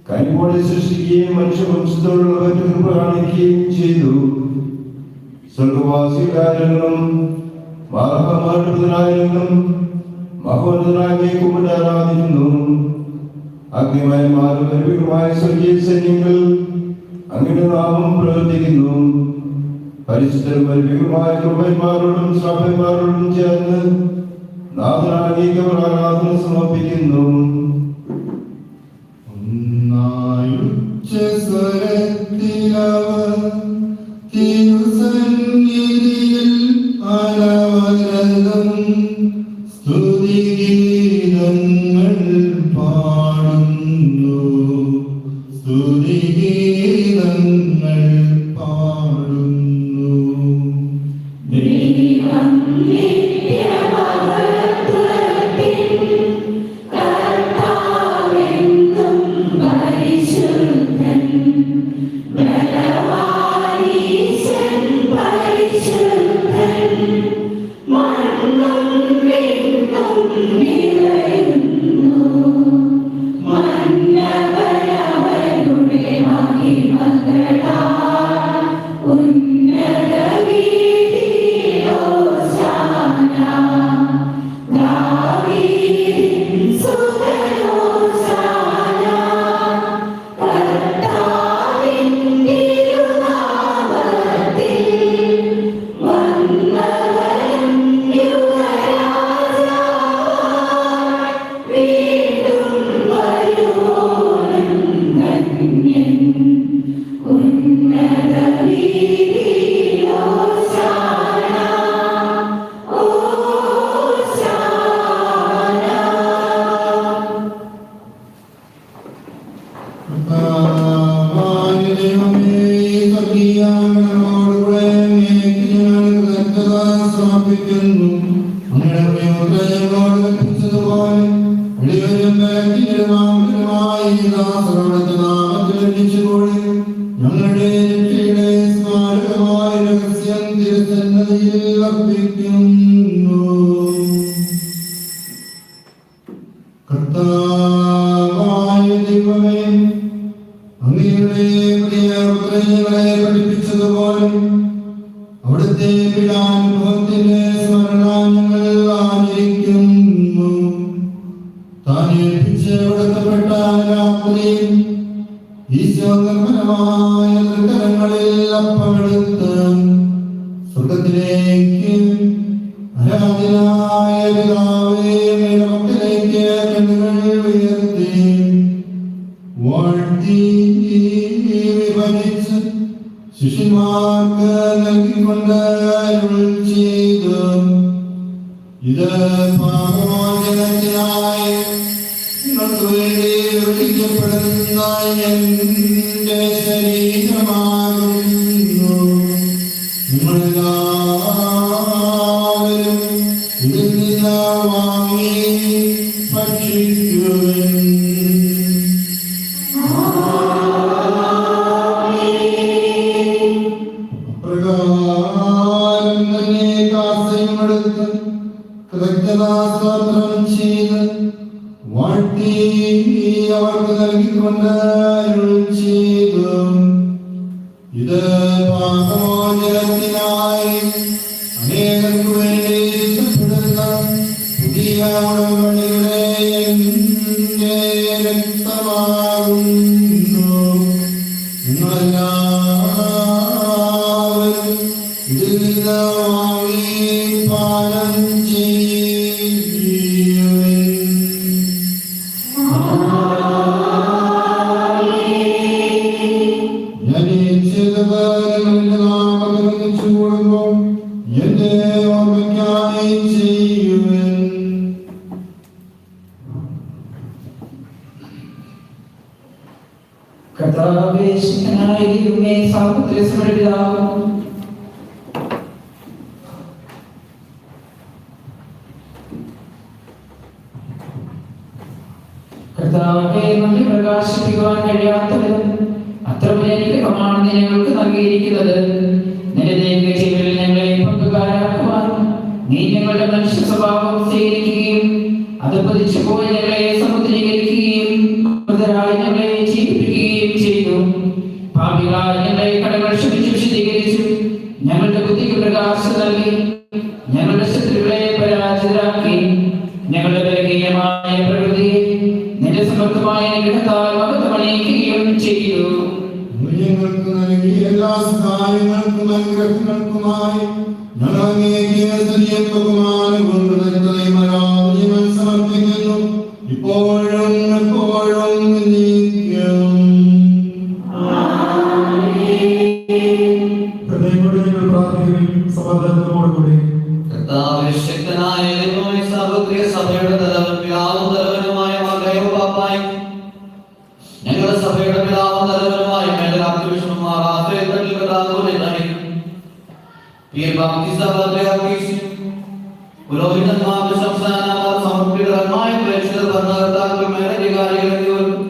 കനിവോടെ സൃഷ്ടിക്കുകയും മനുഷ്യവംശത്തോടുള്ള കൃപ കാണിക്കുകയും ചെയ്തു. സ്വർഗവാസികളായിരങ്ങളും മാർഗമായിട്ടുള്ളതായിരങ്ങളും മഹോന്നതനായി കുമ്പിട്ട് ആരാധിക്കുന്നു. അഗ്നിമയമാരും ഗർഭികമായ സ്വർഗീയ സൈന്യങ്ങൾ അങ്ങയുടെ നാമം പ്രവർത്തിക്കുന്നു. പരിശുദ്ധരും ഗർഭികമായ കൃപന്മാരോടും ശ്രാപ്പന്മാരോടും ചേർന്ന് നാഥനാഗീകവർ ആരാധന സമർപ്പിക്കുന്നു. ഒന്നായുച്ചസ്വരത്തിലവർ തിരുസന്നിധിയിൽ അനവരതം സ്തുതിഗീതങ്ങൾ പാടുന്നു, സ്തുതിഗീതങ്ങൾ പാടുന്നു. ഞങ്ങളുടെ രക്ഷയുടെ സ്മാരകമായ രഹസ്യം തിരുസന്നിധിയിൽ അർപ്പിക്കുന്നു. കർത്താവായ ദൈവമേ, അങ്ങയുടെ പ്രിയ പുത്രങ്ങളെ ഞങ്ങളെ പഠിപ്പിച്ചതുപോലെ അവിടുത്തെ പീഡാനുഭവത്തിന്റെ സ്മരണ ഞങ്ങൾ ആചരിക്കുന്നു. താൻ ഏൽപ്പിച്ച് കൊടുക്കപ്പെട്ട രാത്രിയിൽ ഈശോ നിർമ്മലമായ തൃക്കരങ്ങളിൽ അപ്പമെടുത്ത് സ്വർഗ്ഗത്തിലേക്ക് ആരാധനായ പിതാവേ മക്കളിലേക്ക് കണ്ണുകൾ ഉയർത്തി വാഴ്ത്തി വിഭജിച്ച് ശിഷ്യന്മാർക്ക് നൽകിക്കൊണ്ട് അരുൾ ചെയ്തു, ഇത് പാപമോചനത്തിനായി നിങ്ങൾക്ക് വേണ്ടി ഒഴിക്കപ്പെടുന്ന എന്റെ ശരീരമാകുന്നു. നിങ്ങളെല്ലാവരും ഇതിൽ നിന്ന് വാങ്ങി ഭക്ഷിക്കുവിൻ. പ്രകാരം തന്നെ കാസയുമെടുത്ത് കൃതജ്ഞതാസ്തോത്രം ചെയ്ത് വാഴ്ത്തി അവർക്ക് നൽകിക്കൊണ്ട് അരുൾ ചെയ്തു, ഇത് പാപമോചനത്തിനായി അനേകർക്ക് വേണ്ടി ഇഷ്ടപ്പെടുന്ന പുതിയ ഉടമ്പടിയുടെ എന്റെ രക്തമാകുന്നു. നിങ്ങളെല്ലാവരും ഇതിൽ നിന്ന് വാങ്ങി പാനം ചെയ്യുവിൻ. ഞാൻ ഈ ചെയ്തത് നിങ്ങളുടെ നാമത്തിൽ വെച്ചുകൊടുക്കുമ്പോൾ എന്റെ ഓർമ്മയ്ക്കായി ചെയ്യുവിൻ. കർത്താവേ, ശക്തനായ ദൈവമേ, സാർവത്രിക സമൃദ്ധിയാകും കർത്താവേ, നമ്മെ പ്രകാശിപ്പിക്കുവാൻ കഴിയാത്തവരും അത്ര വലിയ അനുഗ്രഹമാണ് നീ ഞങ്ങൾക്ക് നൽകിയിരിക്കുന്നത്. നിന്റെ ദൈവജീവനിൽ ഞങ്ങളെ പങ്കുകാരാക്കുവാൻ നീ ഞങ്ങളുടെ മനുഷ്യ സ്വഭാവം സ്വീകരിക്കുകയും അത് പതിച്ചു പോയി ഞങ്ങളെ സമുദ്രീകരിക്കുകയും മൃതരായി ഞങ്ങളെ ജീവിപ്പിക്കുകയും ചെയ്തു. പാപികളായ ഞങ്ങളെ കടങ്ങൾ ക്ഷമിച്ചു വിശദീകരിച്ചു. ഞങ്ങളുടെ ബുദ്ധിക്ക് പ്രകാശം നൽകി ഞങ്ങളുടെ ശത്രുക്കളെ പരാജിതരാക്കി. ഞങ്ങളുടെ ബലഹീനമായ പ്രകൃതിയെ നിന്റെ സമർത്ഥമായ അനുഗ്രഹത്താൽ മഹത്വമണിയിക്കുകയും ചെയ്തു. ഞങ്ങൾക്ക് നൽകിയ എല്ലാ സഹായങ്ങൾക്കും അനുഗ്രഹങ്ങൾക്കുമായി ഞങ്ങൾ അങ്ങേക്ക് സ്തുതിയും ബഹുമാനവും കൊണ്ട് ഞങ്ങൾ സമർപ്പിക്കുന്നു, ഇപ്പോഴും എപ്പോഴും എന്നേക്കും. ഹൃദയം കൊണ്ട് ഞങ്ങൾ പ്രാർത്ഥിക്കുകയും സമാധാനത്തോടുകൂടി കർത്താവേ, ശക്തനായ ദൈവമേ, സാർവത്രിക സഭയുടെ തലവൻ പിതാവും തലവനുമായ മാർഗ്ഗപാപ്പായി ഞങ്ങളുടെ സഭയുടെ പിതാവും തലവനുമായ മേജർ ആർച്ച് മാർ ആഫ്രേ തട്ടിൽകഥാപോലെ പുരോഹിതന്മാർക്ക് സംസ്ഥാനമാർ സമർപ്പിതമായ പ്രേക്ഷിതർ ഭരണകർത്താക്കൾ മേലധികാരികൾ എന്നിവർക്കും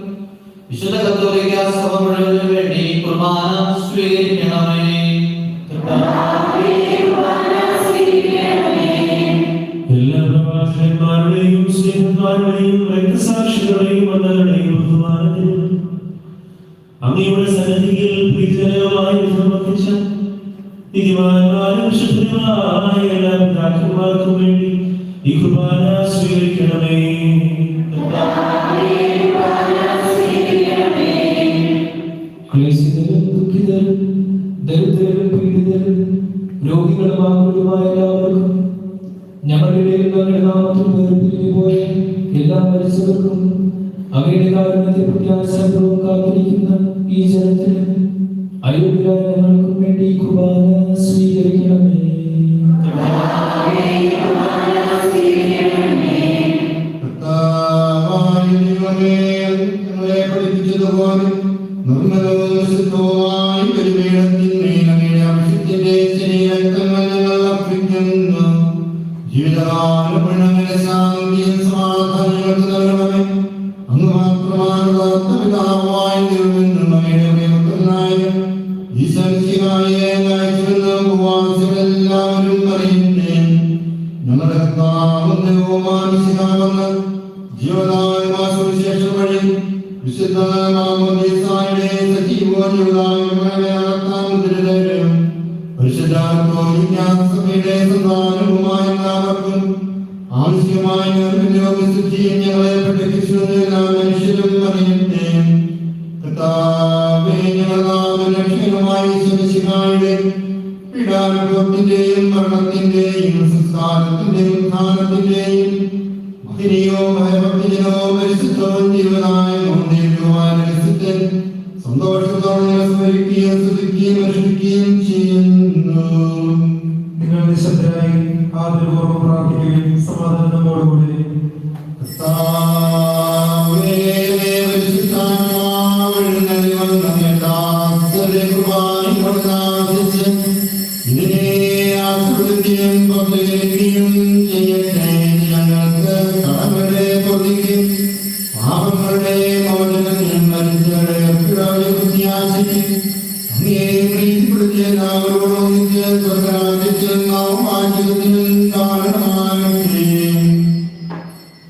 വിശുദ്ധ കത്തോലിക്ക സഭ മുഴുവനും വേണ്ടി കുർബാന സ്വീകരിക്കണമേ. എല്ലാ പ്രവാചകന്മാരുടെയും സ്നേഹന്മാരുടെയും രക്തസാക്ഷികളുടെയും മതങ്ങളുടെയും ബഹുമാനത്തിൽ അങ്ങയുടെ സന്നിധിയിൽ പ്രീതിജനകമായി സമർപ്പിച്ച നീതിമാന്മാരും ശുദ്ധന്മാരുമായ എല്ലാ പിതാക്കന്മാർക്കും വേണ്ടി ഈ കുർബാന സ്വീകരിക്കണമേ. ക്ലേശിതരും ദുഃഖിതരും ദരിദ്രരും പീഡിതരും രോഗികളുമായ എല്ലാവർക്കും ഞങ്ങളുടെ അങ്ങയുടെ നാമത്തിൽ വേർപിരിഞ്ഞു പോയ എല്ലാ മരിച്ചവർക്കും അങ്ങയുടെ കാരുണ്യത്തെ പ്രത്യാശപൂർവ്വം കാത്തിരിക്കുന്ന ഈ ജനത്തിന് അയോഗ്യരായ ഞങ്ങൾക്കും വേണ്ടി ഈ കുർബാന സ്വീകരിക്കണമേ. കർത്താവായ ദൈവമേ, ഞങ്ങളെ പഠിപ്പിച്ചതുപോലെ നിർമ്മലവും ശുദ്ധവുമായ ബലിപീഠത്തിന്മേൽ അങ്ങയുടെ അഭിഷിക്തന്റെ ശരീരരക്തങ്ങൾ ഞങ്ങൾ അർപ്പിക്കുന്നു. ജീവിതകാലം ശാന്തിയും സമാധാനങ്ങൾക്ക് നൽകണമേ. അങ്ങ് മാത്രമാണ് പിതാവായ ദൈവമെന്നും അങ്ങയുടെ പ്രിയപുത്രനായ ഈശോമിശിഹായെ അയച്ചുവെന്ന ഉപവാസികളെല്ലാവരും അറിയുന്നേ. ഞങ്ങളുടെ കർത്താവും ദൈവവുമായ മിശിഹാവെന്ന് ജീവദായകമായ സുവിശേഷം വഴി വിശുദ്ധ മാമോദീസായുടെ സജീവ ജീവിതായ ദുരിതരും പരിശുദ്ധാത്മാവിന്റെ സന്താനവുമായ എല്ലാവർക്കും ആവശ്യമായ രോഗശുദ്ധിയും ഞങ്ങളെ പഠിപ്പിച്ചുകൊണ്ട് എല്ലാ മനുഷ്യരും അറിയട്ടെ. കർത്താവേ, ഞങ്ങളുടെ രക്ഷകനുമായി ശമിശിഹായുടെ പീഡാനുഭവത്തിന്റെയും മരണത്തിന്റെയും സംസ്കാരത്തിന്റെയും ഉത്ഥാനത്തിന്റെയും മഹനീയോ ഭയഭക്തിജനോ പരിശുദ്ധവും ജീവനായ ദൈവമായ രഹസ്യത്തെ സന്തോഷത്തോടെ സ്മരിക്കുകയും സ്തുതിക്കുകയും അനുഷ്ഠിക്കുകയും ചെയ്യുന്നു. നിങ്ങൾ നിശബ്ദരായി ആദരപൂർവ്വം പ്രാർത്ഥിക്കുകയും സമാധാനത്തോടുകൂടി ഇതിനെ ആസ്വദിക്കുകയും പങ്കുവയ്ക്കുകയും ചെയ്യട്ടെ. ഞങ്ങൾക്ക് കടങ്ങളുടെ പൊതിക്കും പാപങ്ങളുടെ മോചനത്തിനും മനുഷ്യരുടെ പ്രത്യാശിക്കും അങ്ങേ പ്രീതിപ്പെടുത്തിയ എല്ലാവരോടും സ്വർഗ്ഗരാജ്യത്തിൽ നാം ആചരിക്കുന്നതിനും കാരണമാകട്ടെ.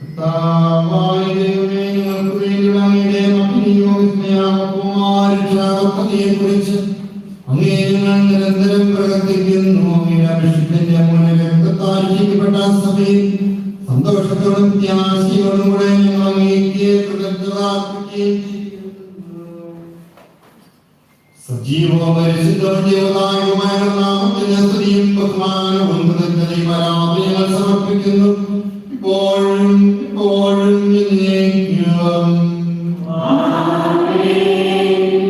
കർത്താവായ ദൈവമേ, ഞങ്ങൾക്ക് വേണ്ടി അങ്ങയുടെ മഹനീയവും വിസ്മയാവഹവുമായ രക്ഷാപദ്ധതിയെക്കുറിച്ച് അങ്ങേ ഞങ്ങൾ നിരന്തരം പ്രവർത്തിക്കുന്നു. അങ്ങയുടെ അഭിഷേകത്തിന്റെ മുന്നിൽ രക്തത്താൽ രക്ഷിക്കപ്പെട്ട സഭയിൽ സന്തോഷത്തോടും പ്രത്യാശയോടും കൂടെ ഞങ്ങൾ അങ്ങേക്ക് കൃതജ്ഞത അർപ്പിക്കുകയും ചെയ്യുന്നു. സജീവവും പരിശുദ്ധവും ജീവദായകവുമായ നാമത്തിന് സ്തുതിയും ബഹുമാനവും കൃതജ്ഞതയും ആരാധനയും സമർപ്പിക്കുന്നു, ഇപ്പോഴും എപ്പോഴും എന്നേക്കും.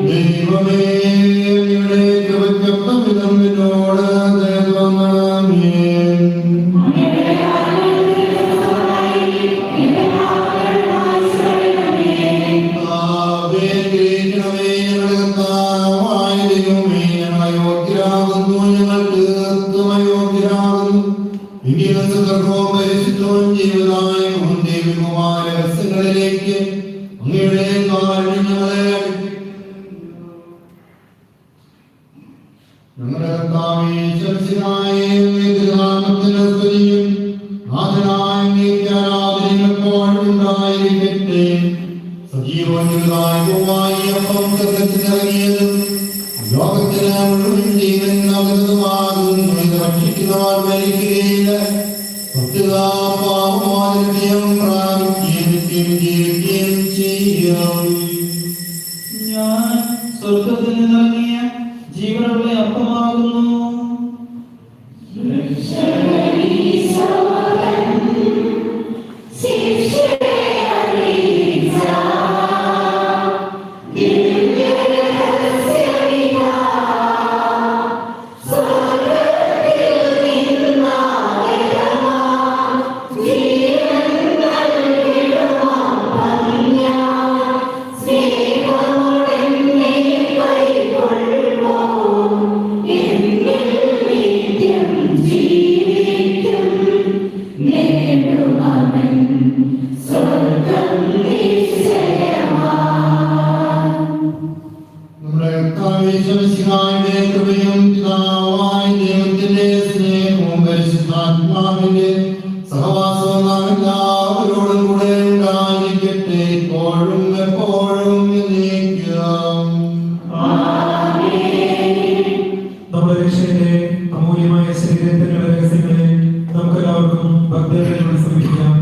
ദൈവമേ, അങ്ങയുടെ കൃപയ്ക്കൊത്ത വിധം എന്നോട് ദയ തോന്നണമേ. ിലേക്ക് അങ്ങയുടെ കാരുണ്യങ്ങളെ ഞങ്ങളുടെ കർത്താവേ, ശംസിനായ നാമത്തിന് സ്തുതിയും നാഥനായ അങ്ങേക്ക് ആരാധനയും എപ്പോഴും ഉണ്ടായിരിക്കട്ടെ. സജീവമായി അപ്പം സ്വർഗ്ഗത്തിലിറങ്ങിയതും ലോകത്തിന് മുഴുവൻ ജീവൻ നൽകുന്നതുമാകുന്നു. ഇത് ഭക്ഷിക്കുന്നവർ മരിക്കുകയില്ല, പാപമോചനം പ്രാപിക്കുകയും ജീവിക്കുകയും ചെയ്യും. ഞാൻ സ്വർഗത്തിൽ നിന്നിറങ്ങിയ ജീവനുള്ള അപ്പമാകുന്നു. നമ്മുടെ കർത്താവേ, ശംസിനായുടെ കൃപയും പിതാവായ ദൈവത്തിന്റെ സ്നേഹവും പരിശുദ്ധാത്മാവിന്റെ സഹവാസവും നാം എല്ലാവരോടും കൂടെ ഉണ്ടായിരിക്കട്ടെ, ഇപ്പോഴും എപ്പോഴും എന്നേക്കും. നമ്മുടെ രക്ഷയുടെ അമൂല്യമായ ശരീരത്തിന്റെ രഹസ്യങ്ങളെ നമുക്കെല്ലാവർക്കും ഭക്തരോട് സമീപിക്കാം.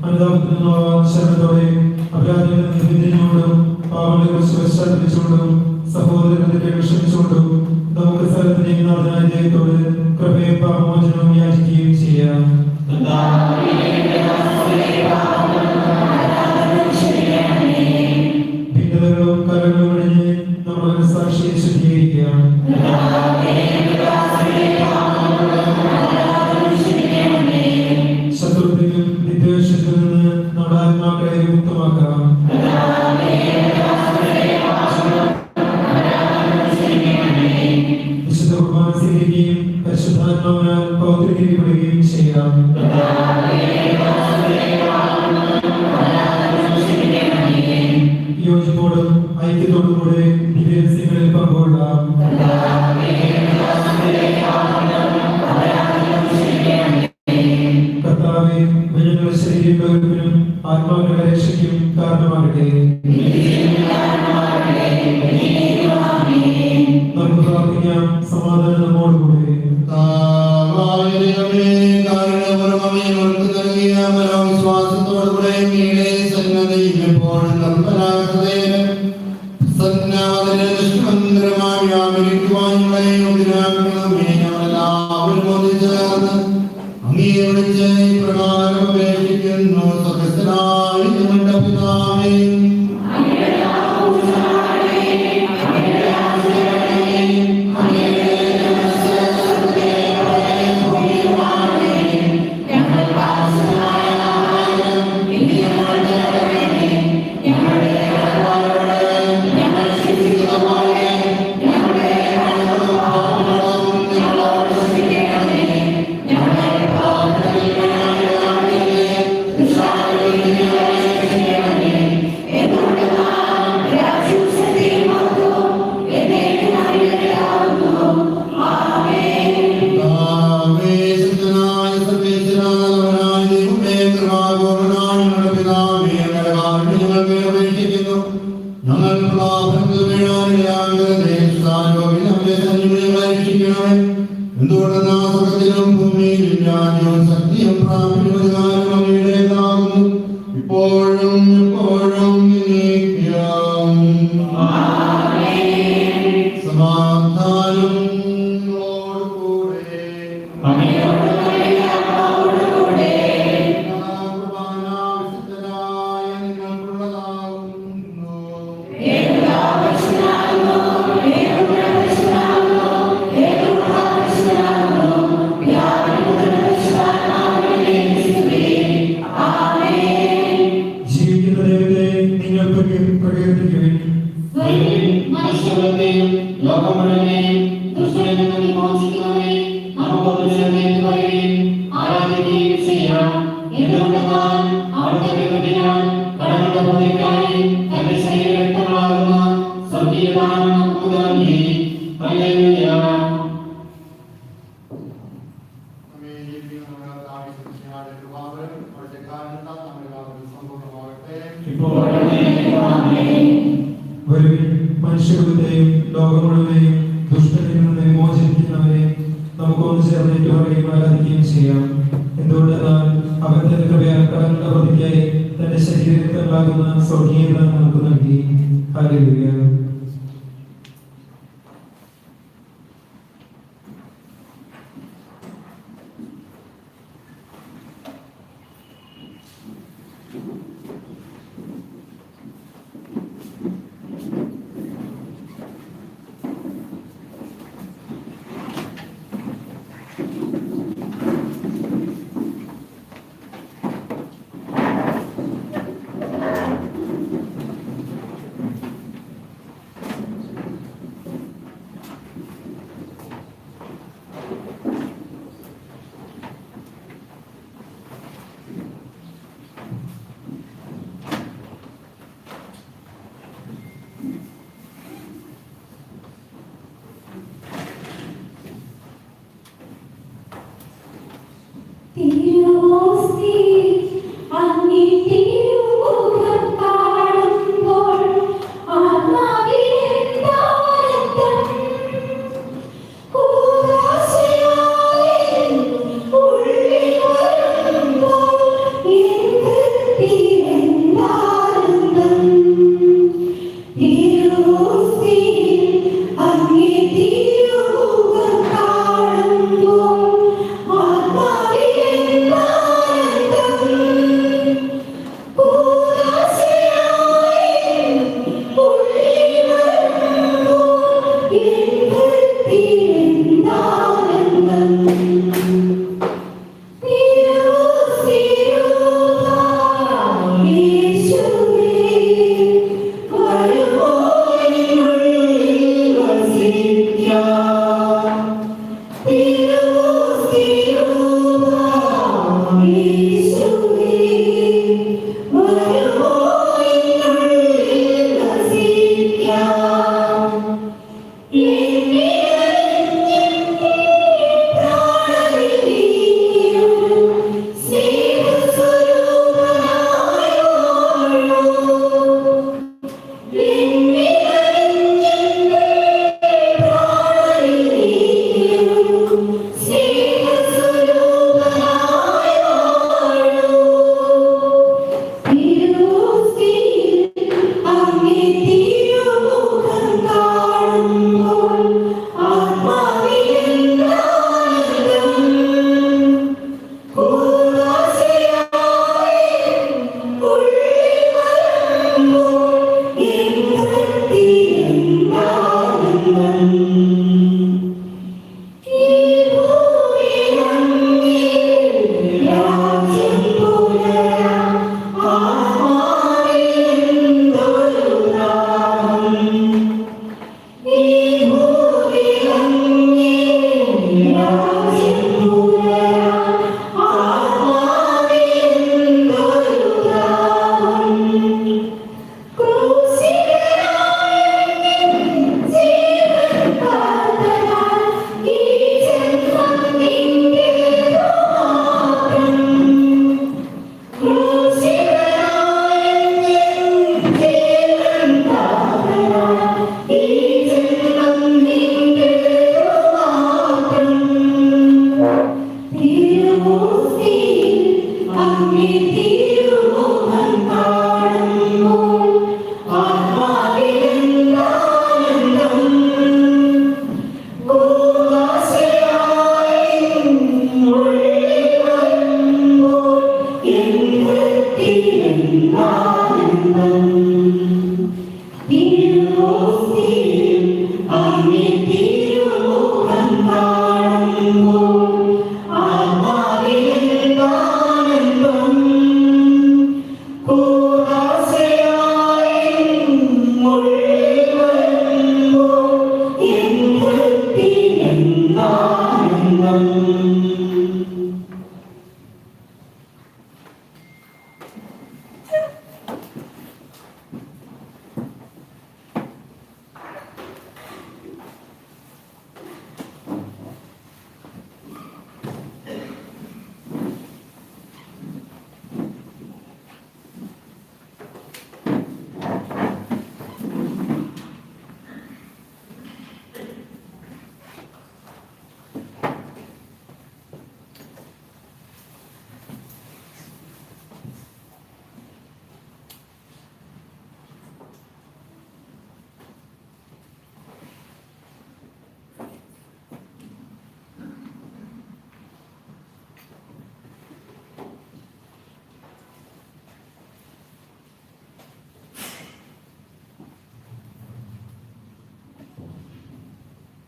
അനുതാപത്തിനുള്ള ശരണത്തോടെ അപരാധികളുടെ നിബന്ധനയോടും പാവങ്ങളെ കുറിച്ച് പശ്ചാത്തലിച്ചുകൊണ്ടും സഹോദരത്തിന്റെ വിഷമിച്ചുകൊണ്ടും നമുക്ക് സ്ഥലത്തിന്റെയും നാഥനായ ദൈവത്തോട് കൃപയും പാപമോചനവും യാചിക്കുകയും ചെയ്യാം. ഭിന്നതകളും കലകളും ഒഴിഞ്ഞ് നമ്മുടെ മനസ്സാക്ഷിയെ ശുദ്ധീകരിക്കാം. ശത്രുത്വത്തിനും വിദ്വേഷത്തിൽ നിന്ന് നമ്മുടെ ആത്മാക്കളെ മുക്തമാക്കാം. വിശുദ്ധ കുർബാന സ്വീകരിക്കുകയും പരിശുദ്ധാത്മാവിനാൽ പൗത്രീകരിക്കപ്പെടുകയും ചെയ്യാം. യോജിപ്പോടും ഐക്യത്തോടും കൂടെ ദിവ്യരഹസ്യങ്ങളിൽ പങ്കുകൊള്ളാം. കർത്താവേ, ഞങ്ങളുടെ ശരീരത്തിനും ആത്മാവിന്റെ രക്ഷയ്ക്കും കാരണമാകട്ടെ. നമുക്ക് പ്രാർത്ഥിക്കാം. സമാധാനം നമ്മോടുകൂടെ. മനുഷ്യകുലത്തെയും ലോകം മുഴുവനെയും ദുഷ്ടതയിൽ നിന്ന് വിമോചിക്കുന്നവരെ നമുക്കൊന്ന് ചേർന്നേറ്റ് പറയുകയും ആരാധിക്കുകയും ചെയ്യാം. എന്തുകൊണ്ടെന്നാൽ അവൻ തന്റെ കൃപയാൽ കടങ്ങളുടെ പ്രതിക്കായി തന്റെ ശരീരത്തിലാകുന്ന സ്വർഗീയത നമുക്ക് നൽകി. ഹല്ലേലൂയ. Oh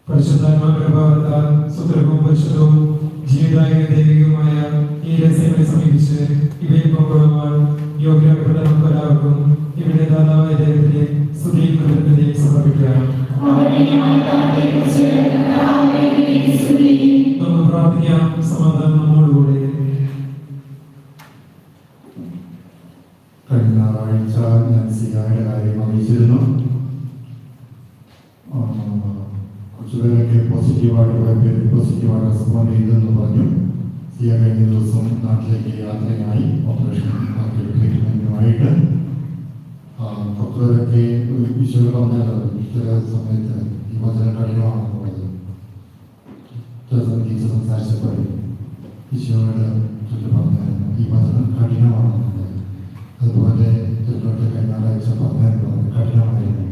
പരിശുദ്ധാത്മാവിന്റെ പ്രഭാവത്താൽ സുദൃഢവും പരിശുദ്ധവും ജീവിതായ ദൈവികവുമായ ഈ രഹസ്യങ്ങളെ സമീപിച്ച് ഇവയിൽ പങ്കുകൊള്ളുവാൻ യോഗ്യപ്പെട്ട നമുക്കെല്ലാവർക്കും ഇവിടെ ദാതാവായ ദൈവത്തിന്റെ സ്തുതിയും കൃതജ്ഞതയും സമർപ്പിക്കാം. നമുക്ക് പ്രാർത്ഥിക്കാം. സമാധാനം നമ്മോടുകൂടെ. കഴിഞ്ഞ ഞായറാഴ്ച ഞാൻ സിയായുടെ കാര്യം അറിയിച്ചിരുന്നു. കുറച്ചുപേരൊക്കെ പോസിറ്റീവായിട്ട് റെസ്പോണ്ട് ചെയ്തെന്ന് പറഞ്ഞു. സിയ കഴിഞ്ഞ ദിവസം നാട്ടിലേക്ക് യാത്രയായി ഓപ്പറേഷൻ ട്രീറ്റ്മെൻറ്റുമായിട്ട്. കുറച്ചുപേരൊക്കെ ഈശോയോട് പറഞ്ഞാൽ ചില സമയത്ത് ഈ വചനം കഠിനമാണെന്നുള്ളത് ചില സമയത്ത് സംസാരിച്ചപ്പോൾ ഈശോയോട് പറഞ്ഞായിരുന്നു ഈ വചനം കഠിനമാണെന്നുള്ളത്. അതുപോലെ ചിലരുടെ കഴിഞ്ഞാഴ്ച പറഞ്ഞായിരുന്നു കഠിനമായിരുന്നു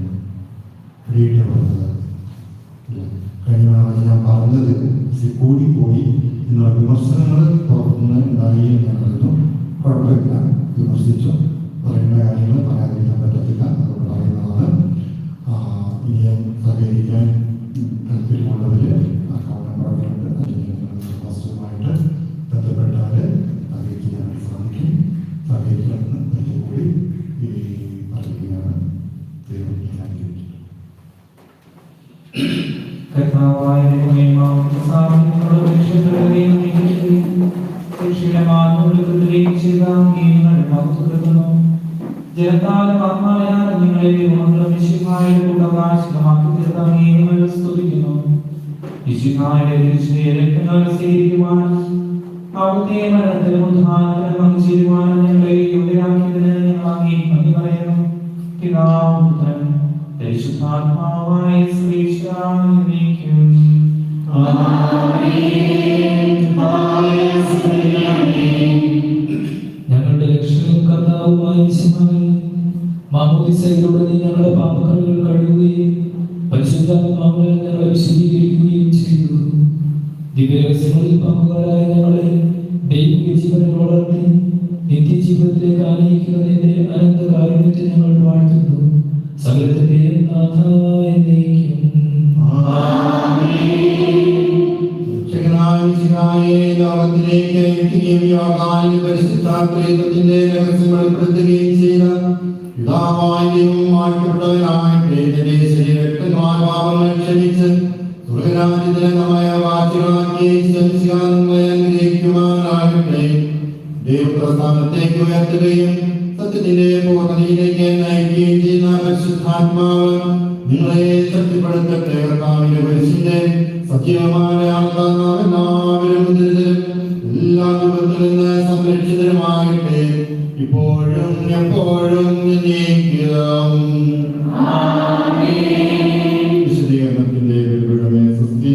പറഞ്ഞത്. കഴിഞ്ഞ ഞാൻ പറഞ്ഞത് കൂടിപ്പോയി എന്നുള്ള വിമർശനങ്ങൾ പുറത്തുനിന്ന് ഉണ്ടായി ഞാൻ കരുതുന്നു. കുഴപ്പമില്ല, വിമർശിച്ചു. പറയുന്ന കാര്യങ്ങൾ പറയാതിരിക്കാൻ പറ്റത്തില്ല, അതുകൊണ്ട് പറയുന്നതാണ്. ഇനിയും സഹകരിക്കാൻ താല്പര്യമുള്ളവർ അക്കൗണ്ട് പറഞ്ഞുകൊണ്ട് ഫസ്റ്റുമായിട്ട് ബന്ധപ്പെട്ടാൽ സഹകരിക്കാൻ സാധിക്കും. സഹകരിക്കണമെന്ന് ഒരിക്കൽ കൂടി പറയുകയാണ്. ദൈവം കർത്താവായ ജനത്താലും ആത്മാവിനാലും നിങ്ങളെ വിശുദ്ധായുടെ കൂട്ടവാർഷികമാക്കി തീർത്താങ്ങി നിങ്ങൾ സ്തുതിക്കുന്നു. വിശുദ്ധായുടെ രക്തങ്ങൾ സ്വീകരിക്കുവാൻ അവിടുത്തെ മരണത്തിലും ഉദ്ധാനത്തിലും പങ്കുചേരുവാനും ഞങ്ങളെ യോഗ്യരാക്കിയതിന് ഞങ്ങൾ അങ്ങേ നന്ദി പറയുന്നു. പിതാവും പുത്രനും പരിശുദ്ധാത്മാവായ ശ്രീശാനിക്കും ഞങ്ങളുടെ രക്ഷകനും കർത്താവുമായ യേശുവേ, മാമോദീസയിലൂടെ നീ ഞങ്ങളുടെ പാപക്കറകൾ കഴുകുകയും പരിശുദ്ധാത്മാവിനാൽ ഞങ്ങളെ വിശുദ്ധീകരിക്കുകയും ചെയ്തു. ദിവ്യരഹസ്യങ്ങളിൽ പങ്കുകാരായ ഞങ്ങളെ ദൈവിക ജീവനിൽ വളർത്തി നിത്യജീവിതത്തിലേക്ക് ആനയിക്കുന്നതിന്റെ അനന്ത കാരുണ്യത്തെ ഞങ്ങൾ വാഴ്ത്തുന്നു. സകലത്തിന്റെയും നാഥായ ദൈവം. ലോകത്തിലേക്ക് പരിശുദ്ധാത്മത്തിന്റെ രഹസ്യങ്ങൾ പ്രത്യേകം ചെയ്ത പിതാവായും മാറ്റപ്പെട്ടവനായിട്ട് ശരീരമാപാപങ്ങൾ ക്ഷമിച്ച് സ്വർഗരാജ്യത്തിനമായ വാച്ചുകളാക്കി അനുഗ്രഹിക്കുവാനാകട്ടെ. ദൈവപ്രസ്ഥാനത്തേക്ക് ഉയർത്തുകയും സത്യത്തിന്റെ പൂർണ്ണതയിലേക്ക് നയിക്കുകയും ചെയ്യുന്ന പരിശുദ്ധാത്മാവ് നിങ്ങളെ ശക്തിപ്പെടുത്തട്ടെ. കർത്താവിന്റെ പരിശുദ്ധ സജീവമായ എല്ലാവരും എല്ലാ വിപത്തിൽ നിന്ന് സംരക്ഷിതരുമാകട്ടെ, ഇപ്പോഴും എപ്പോഴും വിശദീകരണത്തിന്റെ സൃഷ്ടി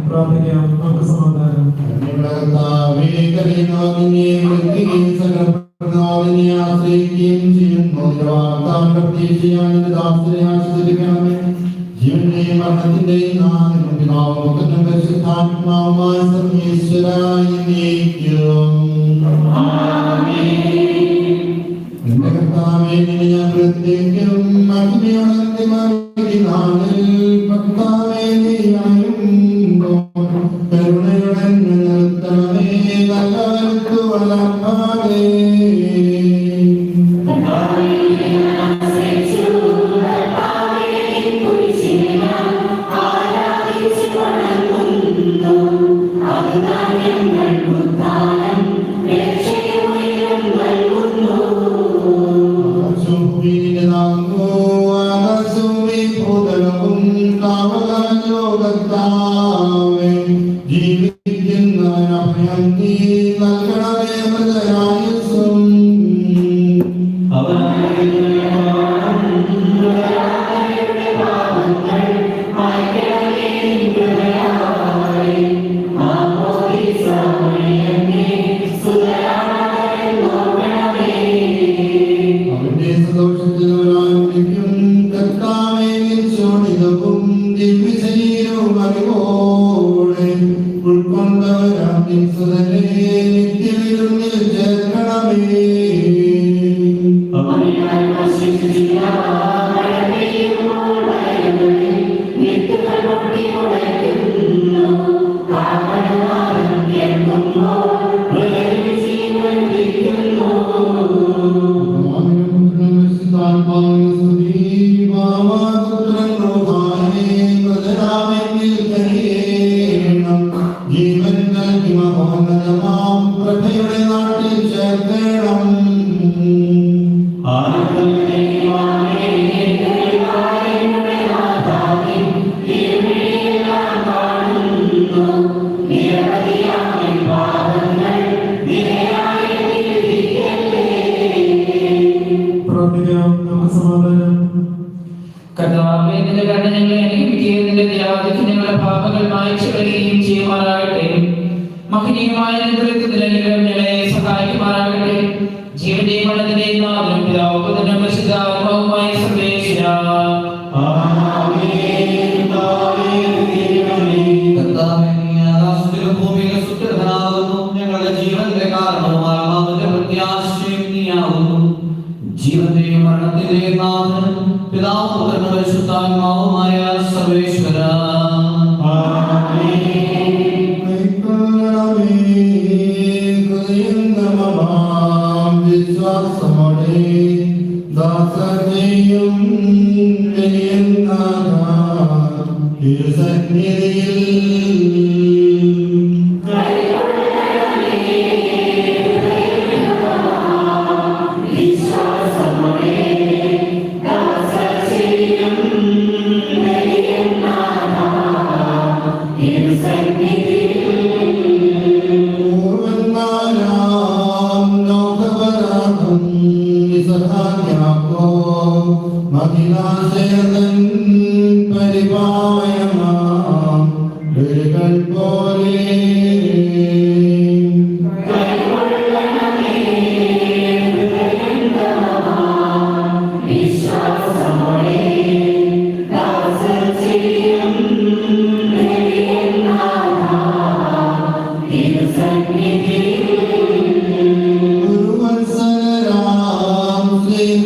പ്രാർത്ഥിക്കാം. നമുക്ക് സമാധാനം. ജീവന്റെയും മരണത്തിന്റെയും നാഥനും പിതാവും പരിശുദ്ധാത്മാവുമായ സർവ്വേശ്വരനും സർവേശ്വരായി നീക്കും. എന്റെ കർത്താവേ, നിന്നെ ഞാൻ പ്രത്യേകം മഹിമയോടെ നാളിൽ ഭക്താവേ നീ അണയുമ്പോൾ കരുണയുടെ നിർത്തണമേ നല്ലവർക്ക് വളർത്താതെ. ജീവിക്കുന്ന അഭയം നീ നൽകണമേ മൃതരായുസ്സും. അവന്റെ സന്തോഷത്തിനൊരായിരിക്കും കർത്താവേ ശോണിതവും ദിവ്യശരീരവും അറിവോടെ ഉൾക്കൊണ്ടവരാം നിൻസുതനെ നിത്യവിരുന്നിൽ ചേർക്കണമേ. ജീവൻ നൽകി മഹോന്നതമാം പ്രഭയുടെ നാട്ടിൽ ചേർക്കണം. പ്രാർത്ഥിക്കാം. നമുക്ക് സമാധാനം. കർത്താവേ, നിന്റെ കരുണ ഞങ്ങളെ അനുഗ്രഹിക്കുകയും നിന്റെ ദയാവാദത്തിൽ ഞങ്ങളുടെ പാപങ്ങൾ മായ്ച്ചു കളയുകയും ചെയ്യുമാറാകട്ടെ. മഹനീയമായ നിന്റെ അനുഗ്രഹം ഞങ്ങളെ സഹായിക്കുമാറാകട്ടെ. ജീവന്റെയും മരണത്തിന്റെയും നാഥനും പിതാവും പുത്രനും പരിശുദ്ധാത്മാവുമായ സർവേശ്വരാ. കർത്താവേ, നീ ആകാശത്തിലും ഭൂമിയിലും സുപ്രധാനാകുന്നു. ഞങ്ങളുടെ ജീവന്റെ കാരണവും ആത്മാവിന്റെ പ്രത്യാശയും നീയാകുന്നു. ജീവന്റെയും മരണത്തിന്റെയും നാഥനും പിതാവും പുത്രനും പരിശുദ്ധാത്മാവുമായ സർവേശ്വരാ. വിശ്വാസമോടെ ദാസനെയും സന്നിധിയിൽ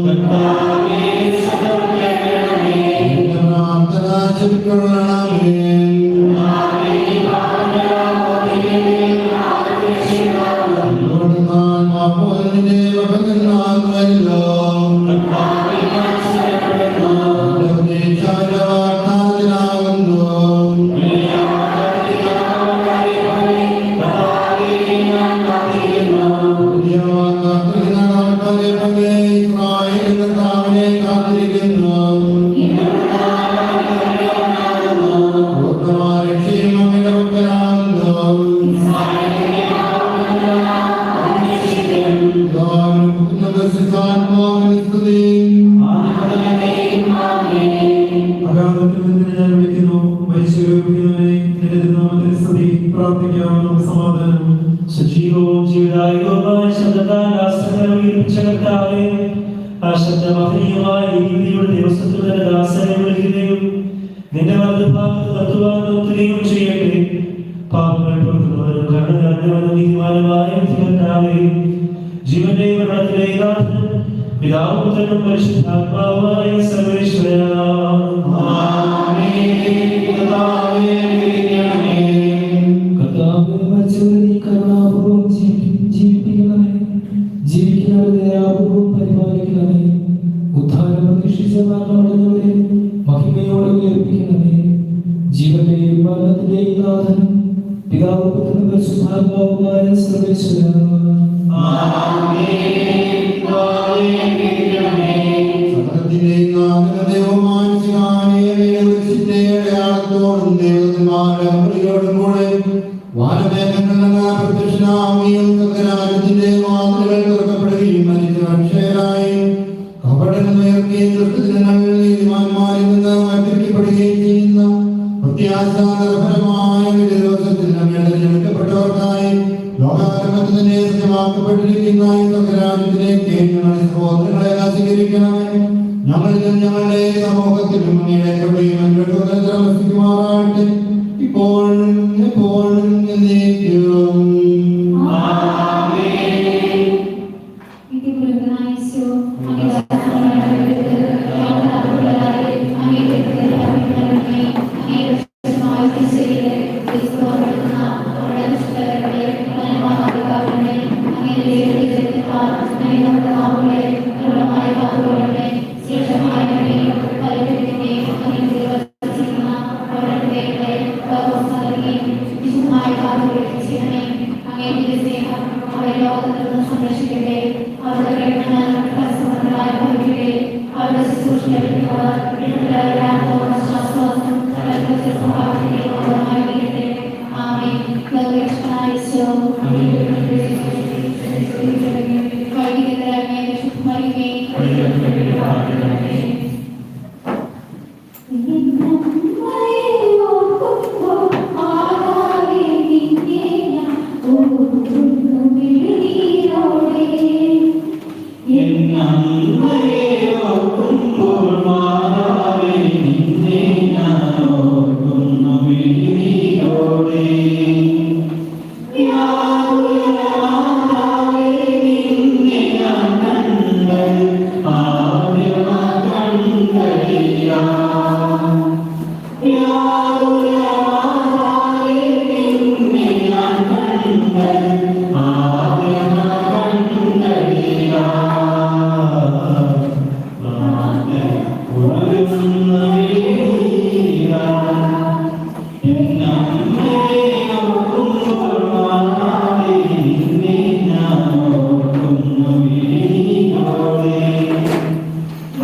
കർത്താവേ, കർത്താവിനെ കാത്തിരിക്കുന്നു. പൂർണ്ണമായ രക്ഷയും അങ്ങയുടെ പക്കലാകുന്നു. പിതാവിനും പുത്രനും പരിശുദ്ധാത്മാവിനും സ്തുതി. അഗാധത്തിൽ നിന്ന് ഞാൻ വിളിക്കുന്നു. മരിച്ചവരെ വിളിക്കുന്നവനെ നിന്റെ തിരുനാമത്തിൽ സ്തുതി. പ്രാർത്ഥിക്കാം നമുക്ക് സമാധാനം. സജീവവും ജീവദായകവുമായ ശബ്ദത്താൽ ദാസനെ ഉയർപ്പിച്ച കർത്താവേ, ആ ശബ്ദമഹനീയമായ രീതിയുടെ ദിവസത്തിൽ തന്നെ ദാസനെ വിളിക്കുകയും നിന്റെ വലതുഭാഗത്ത് തത്തുവാൻ നോക്കുകയും ചെയ്യട്ടെ. പാപങ്ങൾ പൊറുക്കുന്നവനും കരുണ നിറഞ്ഞവനും നീതിമാനുമായ കർത്താവേ, ജീവന്റെയും മരണത്തിന്റെയും നാഥനും പിതാവും പുത്രനും പരിശുദ്ധാത്മാവുമായ സർവേശ്വരാ, ജീവന്റെയും മരണത്തിന്റെയും നാഥനും പിതാവും പുത്രനും പരിശുദ്ധാത്മാവുമായ സർവേശ്വരാ, സകലത്തിന്റെയും നാഥനും ദൈവവുമായ മിശിഹായെ വിളിച്ചിന്റെ അടയാളത്തോടും ദൈവത്തിന്മാരുടെ അമൃതയോടും കൂടെ വാനമേഘങ്ങളിൽ നിന്ന് പ്രത്യക്ഷനാവുകയും സകലരാജ്യത്തിന്റെ വാതിലുകൾ തുറക്കപ്പെടുകയും മരിച്ച മനുഷ്യരായി കപടനുയർക്കുകയും ദുഷ്ടജനങ്ങൾ നീതിമാന്മാരിൽ നിന്ന് വർദ്ധിക്കപ്പെടുകയും ചെയ്യുന്ന പ്രത്യാശാപരമായ ഒരു ദിവസത്തിൽ നമ്മെ തിരഞ്ഞെടുക്കപ്പെട്ടവർക്കായി ലോകാരംഭത്തിനെ സത്യമാക്കപ്പെട്ടിരിക്കുന്ന ഈ സകലരാജ്യത്തിലേക്ക് ഞങ്ങളുടെ സഹോദരങ്ങളെ സ്വീകരിക്കണമേ. ഞങ്ങളിലും ഞങ്ങളുടെ സമൂഹത്തിലും അങ്ങയുടെ കൃപയും അനുഗ്രഹവും വസിക്കുമാറാകട്ടെ, ഇപ്പോഴും എപ്പോഴും എന്നേക്കും.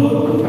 Oh,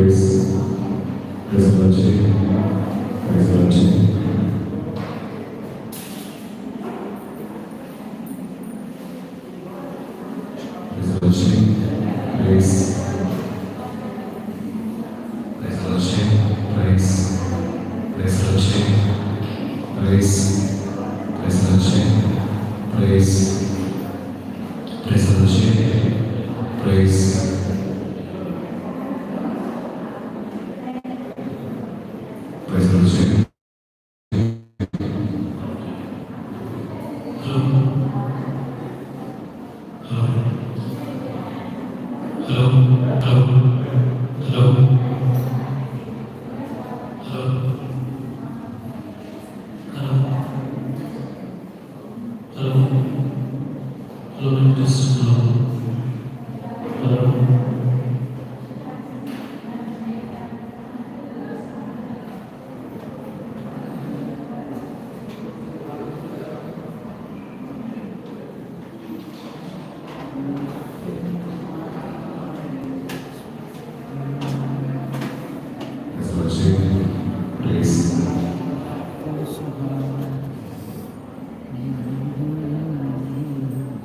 Thank you.